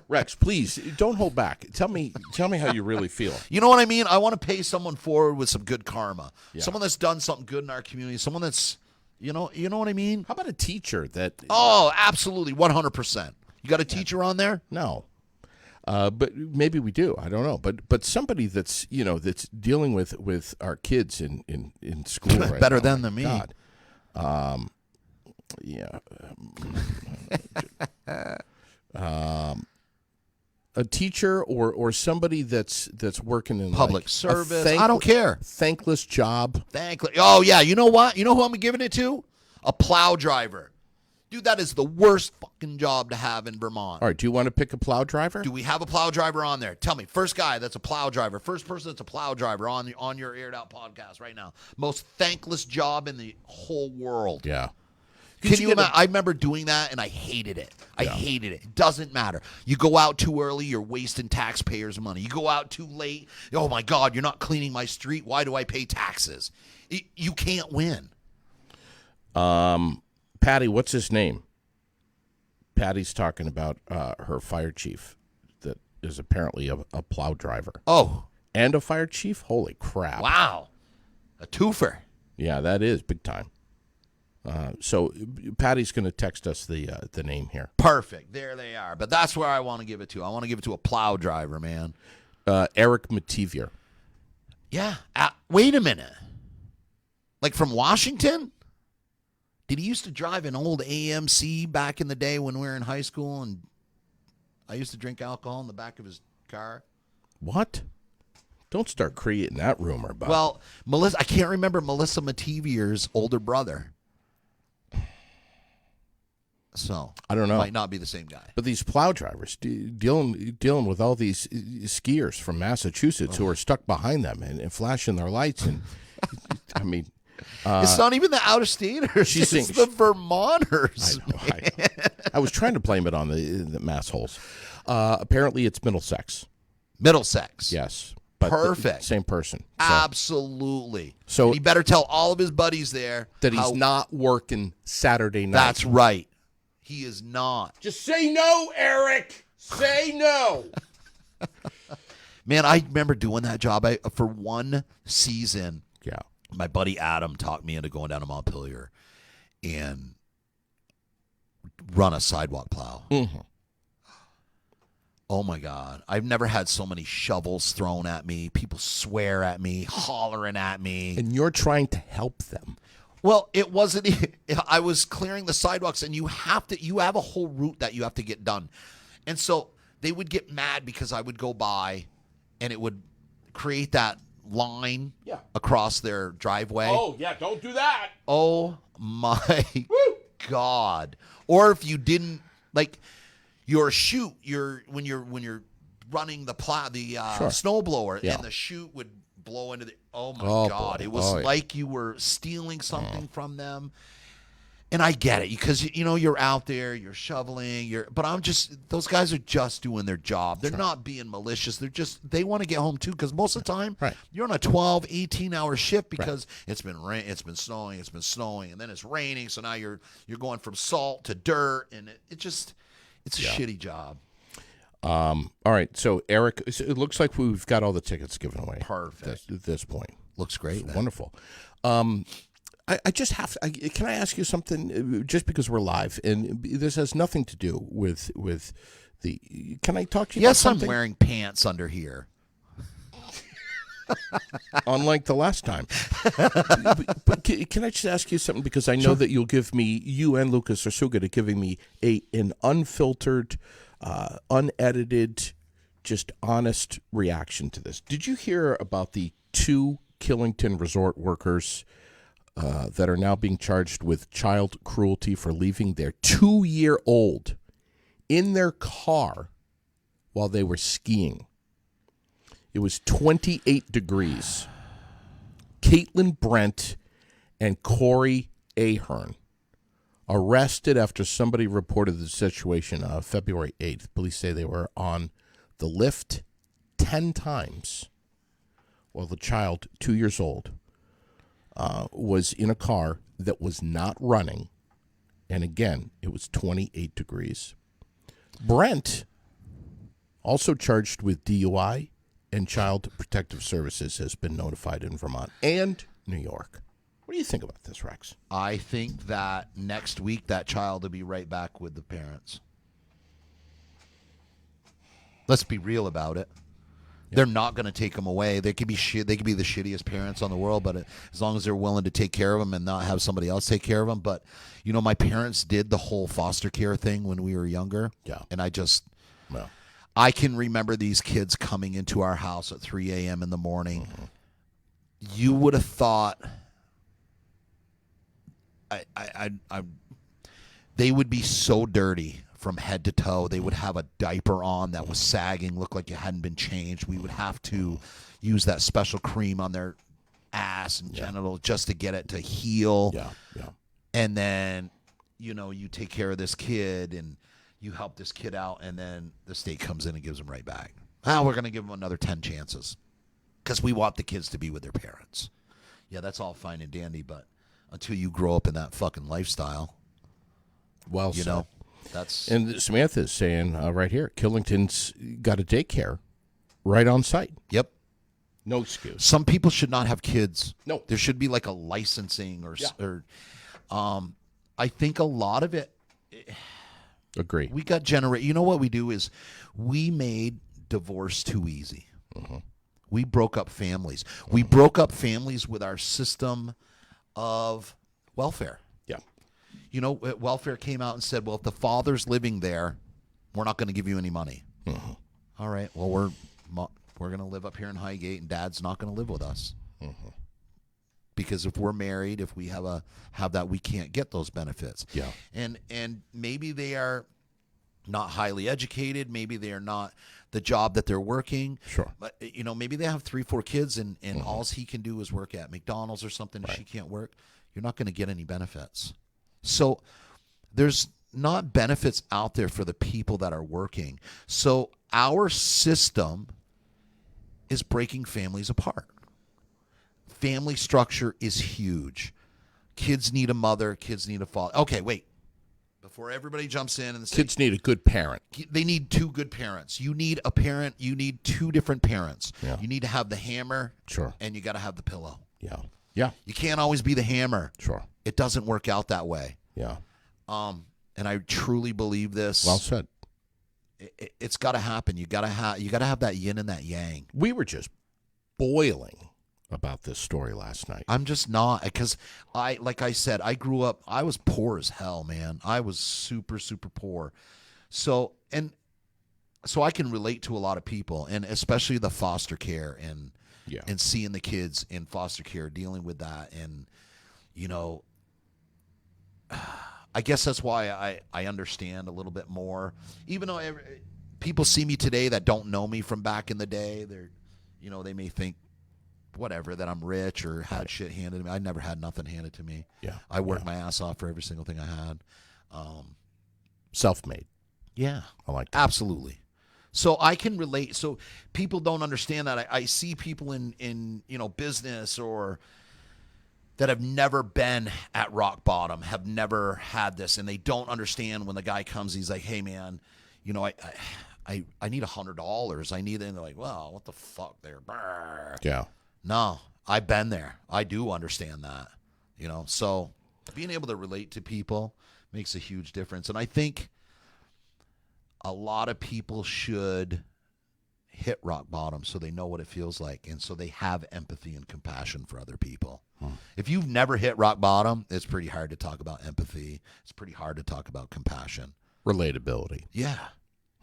Rex, please don't hold back. Tell me how you really feel. You know what I mean? I want to pay someone forward with some good karma. Yeah. Someone that's done something good in our community. Someone that's, you know what I mean? How about a teacher that? Oh, absolutely, 100%. You got a teacher on there? No, but maybe we do. I don't know. But somebody that's that's dealing with our kids in school right Better now. than me. God. Yeah. A teacher or somebody that's working in Public like service. I don't care. Thankless job. Oh, yeah. You know what? You know who I'm giving it to? A plow driver. Dude, that is the worst fucking job to have in Vermont. All right. Do you want to pick a plow driver? Do we have a plow driver on there? Tell me. First guy that's a plow driver. First person that's a plow driver on your Aired Out podcast right now. Most thankless job in the whole world. Yeah. Can you imagine? I remember doing that, and I hated it. I hated it. It doesn't matter. You go out too early, you're wasting taxpayers' money. You go out too late, oh, my God, you're not cleaning my street. Why do I pay taxes? You can't win. Patty, what's his name? Patty's talking about her fire chief that is apparently a plow driver. Oh. And a fire chief? Holy crap. Wow. A twofer. Yeah, that is big time. So Patty's going to text us the name here. Perfect. There they are. But that's where I want to give it to. I want to give it to a plow driver, man. Eric Mativier. Yeah. Wait a minute. Like from Washington? Did he used to drive an old AMC back in the day when we were in high school and I used to drink alcohol in the back of his car? What? Don't start creating that rumor about. Well, Melissa, I can't remember Melissa Mativier's older brother. So I don't know. Might not be the same guy. But these plow drivers dealing with all these skiers from Massachusetts who are stuck behind them and flashing their lights, and I mean, it's not even the out-of-staters. It's the Vermonters. I know. I was trying to blame it on the mass holes. Apparently, it's Middlesex. Middlesex. Yes. But perfect. Same person. So, absolutely. So he better tell all of his buddies there that he's not working Saturday night. That's right. He is not. Just say no, Eric. Say no. Man, I remember doing that job for one season. Yeah. My buddy Adam talked me into going down to Montpelier and run a sidewalk plow. Mm-hmm. Oh, my God. I've never had so many shovels thrown at me. People swear at me, hollering at me. And you're trying to help them. Well, it wasn't. I was clearing the sidewalks, and you have a whole route that you have to get done. And so they would get mad because I would go by, and it would create that line across their driveway. Oh, yeah, don't do that. Oh, my God. Or if you didn't, like, your chute, when you're running the snowblower, and the chute would blow into the, oh, my God. Boy. It was like you were stealing something from them. And I get it because, you're out there, you're shoveling, but those guys are just doing their job. They're not being malicious. They want to get home too, because most of the time you're on a 12, 18-hour shift because it's been snowing, and then it's raining. So now you're going from salt to dirt, and it's a shitty job. All right. So Eric, it looks like we've got all the tickets given away. Perfect. At this point. Looks great. Wonderful. I just have to, can I ask you something, just because we're live, and this has nothing to do with can I talk to you about something? I'm wearing pants under here. Unlike the last time. but can I just ask you something, because I know that you'll give me, you and Lucas are so good at giving me an unfiltered, unedited, just honest reaction to this. Did you hear about the 2 Killington resort workers that are now being charged with child cruelty for leaving their 2-year-old in their car while they were skiing? It was 28 degrees. Caitlin Brent and Corey Ahern arrested after somebody reported the situation February 8th. Police say they were on the lift 10 times while the child, 2 years old, was in a car that was not running. And again, it was 28 degrees. Brent, also charged with DUI and Child Protective Services, has been notified in Vermont and New York. What do you think about this, Rex? I think that next week that child will be right back with the parents. Let's be real about it. They're not going to take them away. They could be They could be the shittiest parents on the world, but as long as they're willing to take care of them and not have somebody else take care of them. But my parents did the whole foster care thing when we were younger. Yeah, and I can remember these kids coming into our house at 3 a.m. in the morning. Mm-hmm. You would have thought they would be so dirty from head to toe. They would have a diaper on that was sagging, looked like it hadn't been changed. We would have to use that special cream on their ass and genital just to get it to heal. Yeah. And then, you take care of this kid and you help this kid out, and then the state comes in and gives them right back. We're going to give them another 10 chances because we want the kids to be with their parents. Yeah, that's all fine and dandy, but until you grow up in that fucking lifestyle, said. That's... And Samantha is saying right here, Killington's got a daycare right on site. Yep. No excuse. Some people should not have kids. No. There should be like a licensing I think a lot of it... Agree. We got You know what we do is we made divorce too easy. Mm-hmm. We broke up families. Mm-hmm. We broke up families with our system of welfare. Yeah. Welfare came out and said, well, if the father's living there, we're not going to give you any money. Mm-hmm. All right. Well, we're going to live up here in Highgate, and Dad's not going to live with us. Mm-hmm. Because if we're married, if we have that, we can't get those benefits. Yeah. And maybe they are not highly educated. Maybe they are not the job that they're working. Sure. But maybe they have 3-4 kids, and all he can do is work at McDonald's or something. Right. If she can't work, you're not going to get any benefits. So there's not benefits out there for the people that are working. So our system is breaking families apart. Family structure is huge. Kids need a mother. Kids need a father. Okay, wait. Before everybody jumps in and kids need a good parent. They need 2 good parents. You need a parent. You need 2 different parents. Yeah. You need to have the hammer. Sure. And you got to have the pillow. Yeah. Yeah. You can't always be the hammer. Sure. It doesn't work out that way. Yeah. And I truly believe this. Well said. it's got to happen. You got to have that yin and that yang. We were just boiling about this story last night. I'm just not, because like I said, I grew up, I was poor as hell, man. I was super, super poor. So I can relate to a lot of people, and especially the foster care and seeing the kids in foster care dealing with that. And, I guess that's why I understand a little bit more, even though people see me today that don't know me from back in the day. They may think whatever, that I'm rich or had shit handed to me. I never had nothing handed to me. Yeah. I worked my ass off for every single thing I had. Self-made. Yeah. I like that. Absolutely. So I can relate. So people don't understand that. I see people in business or that have never been at rock bottom, have never had this, and they don't understand when the guy comes, he's like, hey man, I need $100. I need it. And they're like, well, what the fuck there? Brr. Yeah. No, I've been there. I do understand that, so being able to relate to people makes a huge difference. And I think a lot of people should hit rock bottom so they know what it feels like, and so they have empathy and compassion for other people. If you've never hit rock bottom, it's pretty hard to talk about empathy. It's pretty hard to talk about compassion. Relatability. Yeah.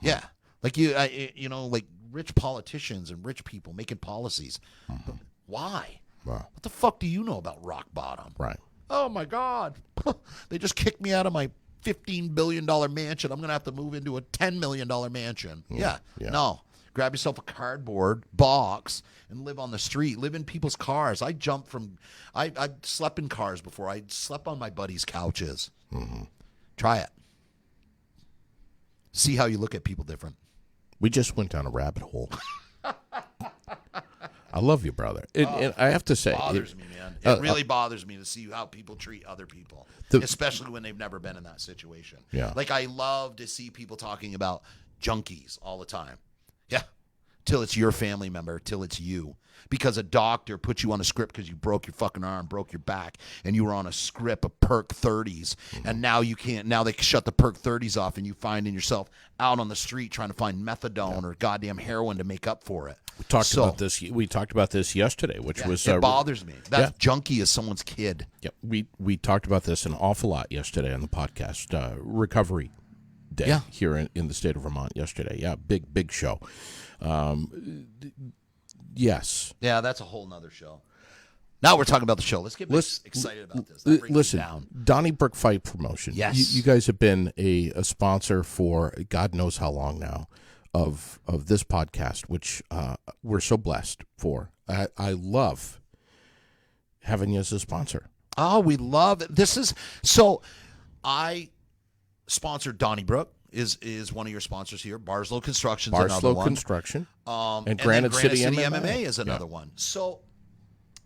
Yeah. Like like rich politicians and rich people making policies. Why? Wow. What the fuck do you know about rock bottom? Right. Oh my God. They just kicked me out of my $15 billion mansion. I'm going to have to move into a $10 million mansion. Yeah. No. Grab yourself a cardboard box and live on the street. Live in people's cars. I slept in cars before. I slept on my buddies' couches. Try it. See how you look at people different. We just went down a rabbit hole. I love you, brother. And I have to say, It bothers me, man. It really bothers me to see how people treat other people, especially when they've never been in that situation. Yeah. Like, I love to see people talking about junkies all the time. Yeah. Till it's your family member, till it's you. Because a doctor put you on a script because you broke your fucking arm, broke your back, and you were on a script of Perk 30s, and now you can't. Now they shut the Perk 30s off, and you finding yourself out on the street trying to find methadone or goddamn heroin to make up for it. We talked about this yesterday, which was it bothers me. That junkie is someone's kid. Yeah, we talked about this an awful lot yesterday on the podcast. Recovery Day here in the state of Vermont yesterday. Yeah, big show. Yes. Yeah, that's a whole nother show. Now we're talking about the show. Let's get excited about this. Listen, Donnybrook Fight Promotion. Yes. You guys have been a sponsor for God knows how long now of this podcast, which we're so blessed for. I love having you as a sponsor. Oh, we love it. I sponsored Donnybrook. Is one of your sponsors here. Barslow Construction is another one. Construction. And Granite City MMA is another one. So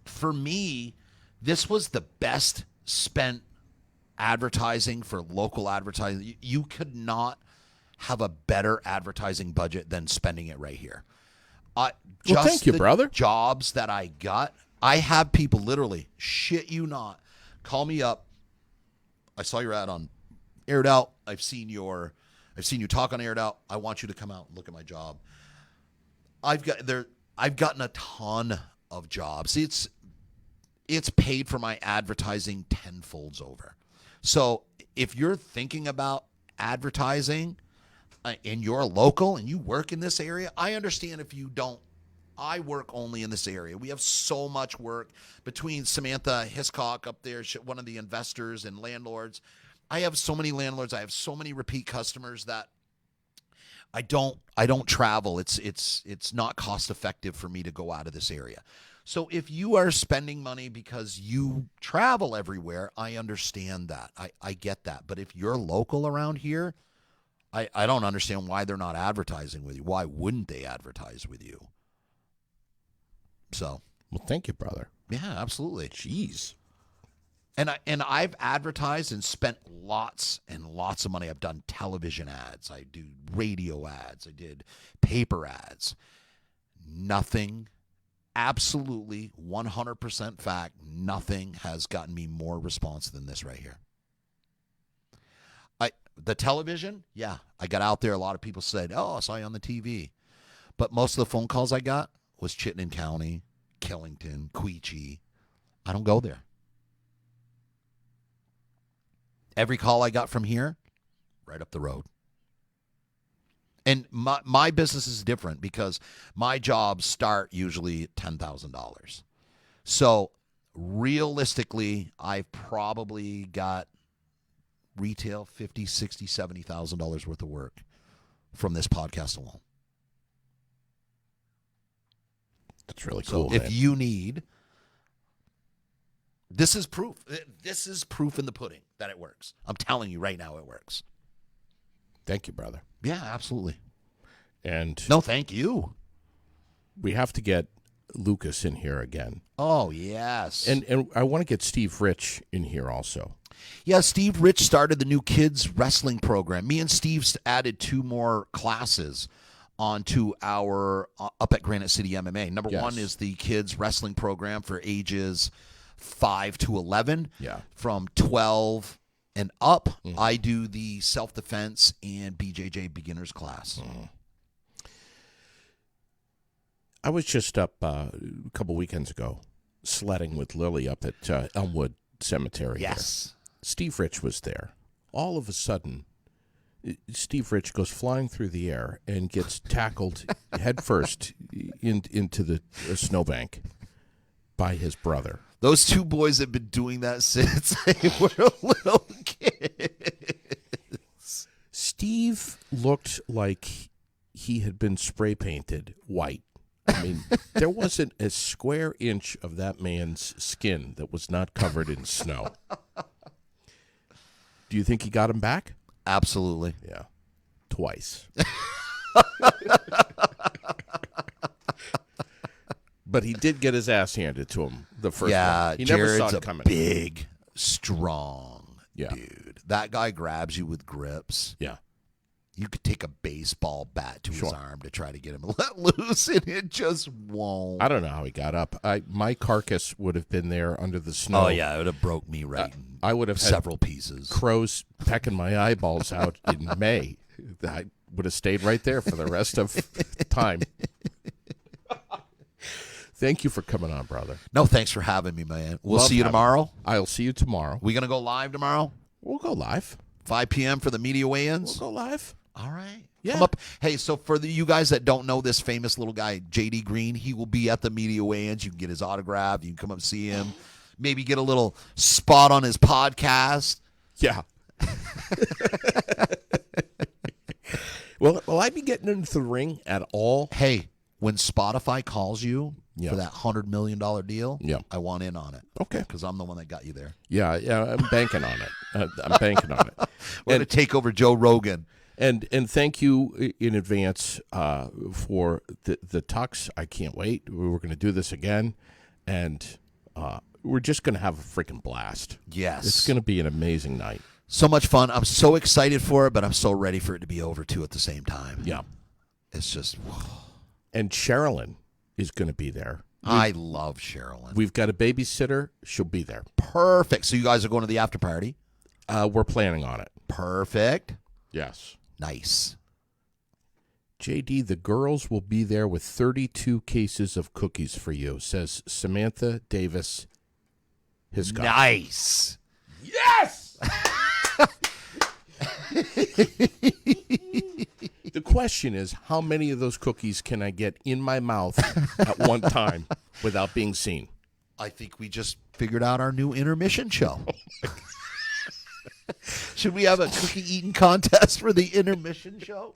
for me, this was the best spent advertising for local advertising. You could not have a better advertising budget than spending it right here. Thank you, brother. Jobs that I got, I have people literally, shit you not, call me up. I saw your ad on Aired Out. I've seen you talk on Aired Out. I want you to come out and look at my job. I've gotten a ton of jobs. It's paid for my advertising tenfolds over. So if you're thinking about advertising and you're local and you work in this area, I understand if you don't. I work only in this area. We have so much work between Samantha Hiscock up there, one of the investors and landlords. I have so many landlords. I have so many repeat customers that I don't travel. It's not cost effective for me to go out of this area. So if you are spending money because you travel everywhere, I understand that. I get that. But if you're local around here, I don't understand why they're not advertising with you. Why wouldn't they advertise with you? So, well, thank you, brother. Yeah, absolutely. Jeez. And I've advertised and spent lots and lots of money. I've done television ads. I do radio ads. I did paper ads. Nothing, absolutely 100% fact, nothing has gotten me more response than this right here. The television, yeah. I got out there. A lot of people said, oh, I saw you on the TV. But most of the phone calls I got was Chittenden County, Killington, Quechee. I don't go there. Every call I got from here, right up the road. And my business is different because my jobs start usually at $10,000. So realistically, I've probably got retail $50,000, $60,000, $70,000 worth of work from this podcast alone. That's really cool. So if you need, this is proof. This is proof in the pudding that it works. I'm telling you right now, it works. Thank you, brother. Yeah, absolutely. And no, thank you. We have to get Lucas in here again. Oh, yes. And I want to get Steve Rich in here also. Yeah, Steve Rich started the new kids wrestling program. Me and Steve added 2 more classes onto our up at Granite City MMA. Number one is the kids wrestling program for ages 5 to 11. Yeah. From 12 and up, I do the self-defense and BJJ beginners class. I was just up a couple weekends ago sledding with Lily up at Elmwood Cemetery. Yes. Here. Steve Rich was there. All of a sudden, Steve Rich goes flying through the air and gets tackled headfirst into the snowbank by his brother. Those 2 boys have been doing that since they were little kids. Steve looked like he had been spray painted white. I mean, there wasn't a square inch of that man's skin that was not covered in snow. Do you think he got him back? Absolutely. Yeah. Twice. But he did get his ass handed to him the first one. He never Jared's saw it coming. Big, strong Yeah. dude. That guy grabs you with grips. Yeah. You could take a baseball bat to his arm to try to get him let loose, and it just won't. I don't know how he got up. My carcass would have been there under the snow. Oh, yeah, it would have broke me right in I would have had several pieces. Crows pecking my eyeballs out in May. I would have stayed right there for the rest of time. Thank you for coming on, brother. No, thanks for having me, man. We'll Love see you having tomorrow. I'll see you tomorrow. We going to go live tomorrow? We'll go live. 5 p.m. for the media weigh-ins? We'll go live. All right. Yeah. Come up. Hey, so for you guys that don't know this famous little guy, J.D. Green, he will be at the media weigh-ins. You can get his autograph. You can come up and see him. Maybe get a little spot on his podcast. Yeah. Will I be getting into the ring at all? Hey, when Spotify calls you Yeah. for that $100 million deal, Yeah. I want in on it. Okay. Because I'm the one that got you there. Yeah, I'm banking on it. I'm banking on it. We're going to take over Joe Rogan. And thank you in advance for the tux. I can't wait. We're going to do this again, and we're just going to have a freaking blast. Yes. It's going to be an amazing night. So much fun. I'm so excited for it, but I'm so ready for it to be over, too, at the same time. Yeah. It's just... And Sherilyn is going to be there. I love Sherilyn. We've got a babysitter. She'll be there. Perfect. So you guys are going to the after party? We're planning on it. Perfect. Yes. Nice. JD, the girls will be there with 32 cases of cookies for you, says Samantha Davis. His guy. Nice. Yes! The question is, how many of those cookies can I get in my mouth at one time without being seen? I think we just figured out our new intermission show. Should we have a cookie eating contest for the intermission show?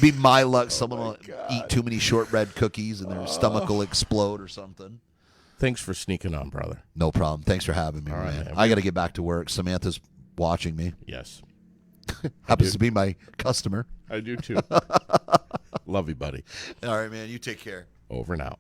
Be my luck. Someone will eat too many shortbread cookies and their stomach will explode or something. Thanks for sneaking on, brother. No problem. Thanks for having me, All right, man. man. I got to get back to work. Samantha's watching me. Yes. Happens to be my customer. I do too. Love you, buddy. All right, man. You take care. Over and out.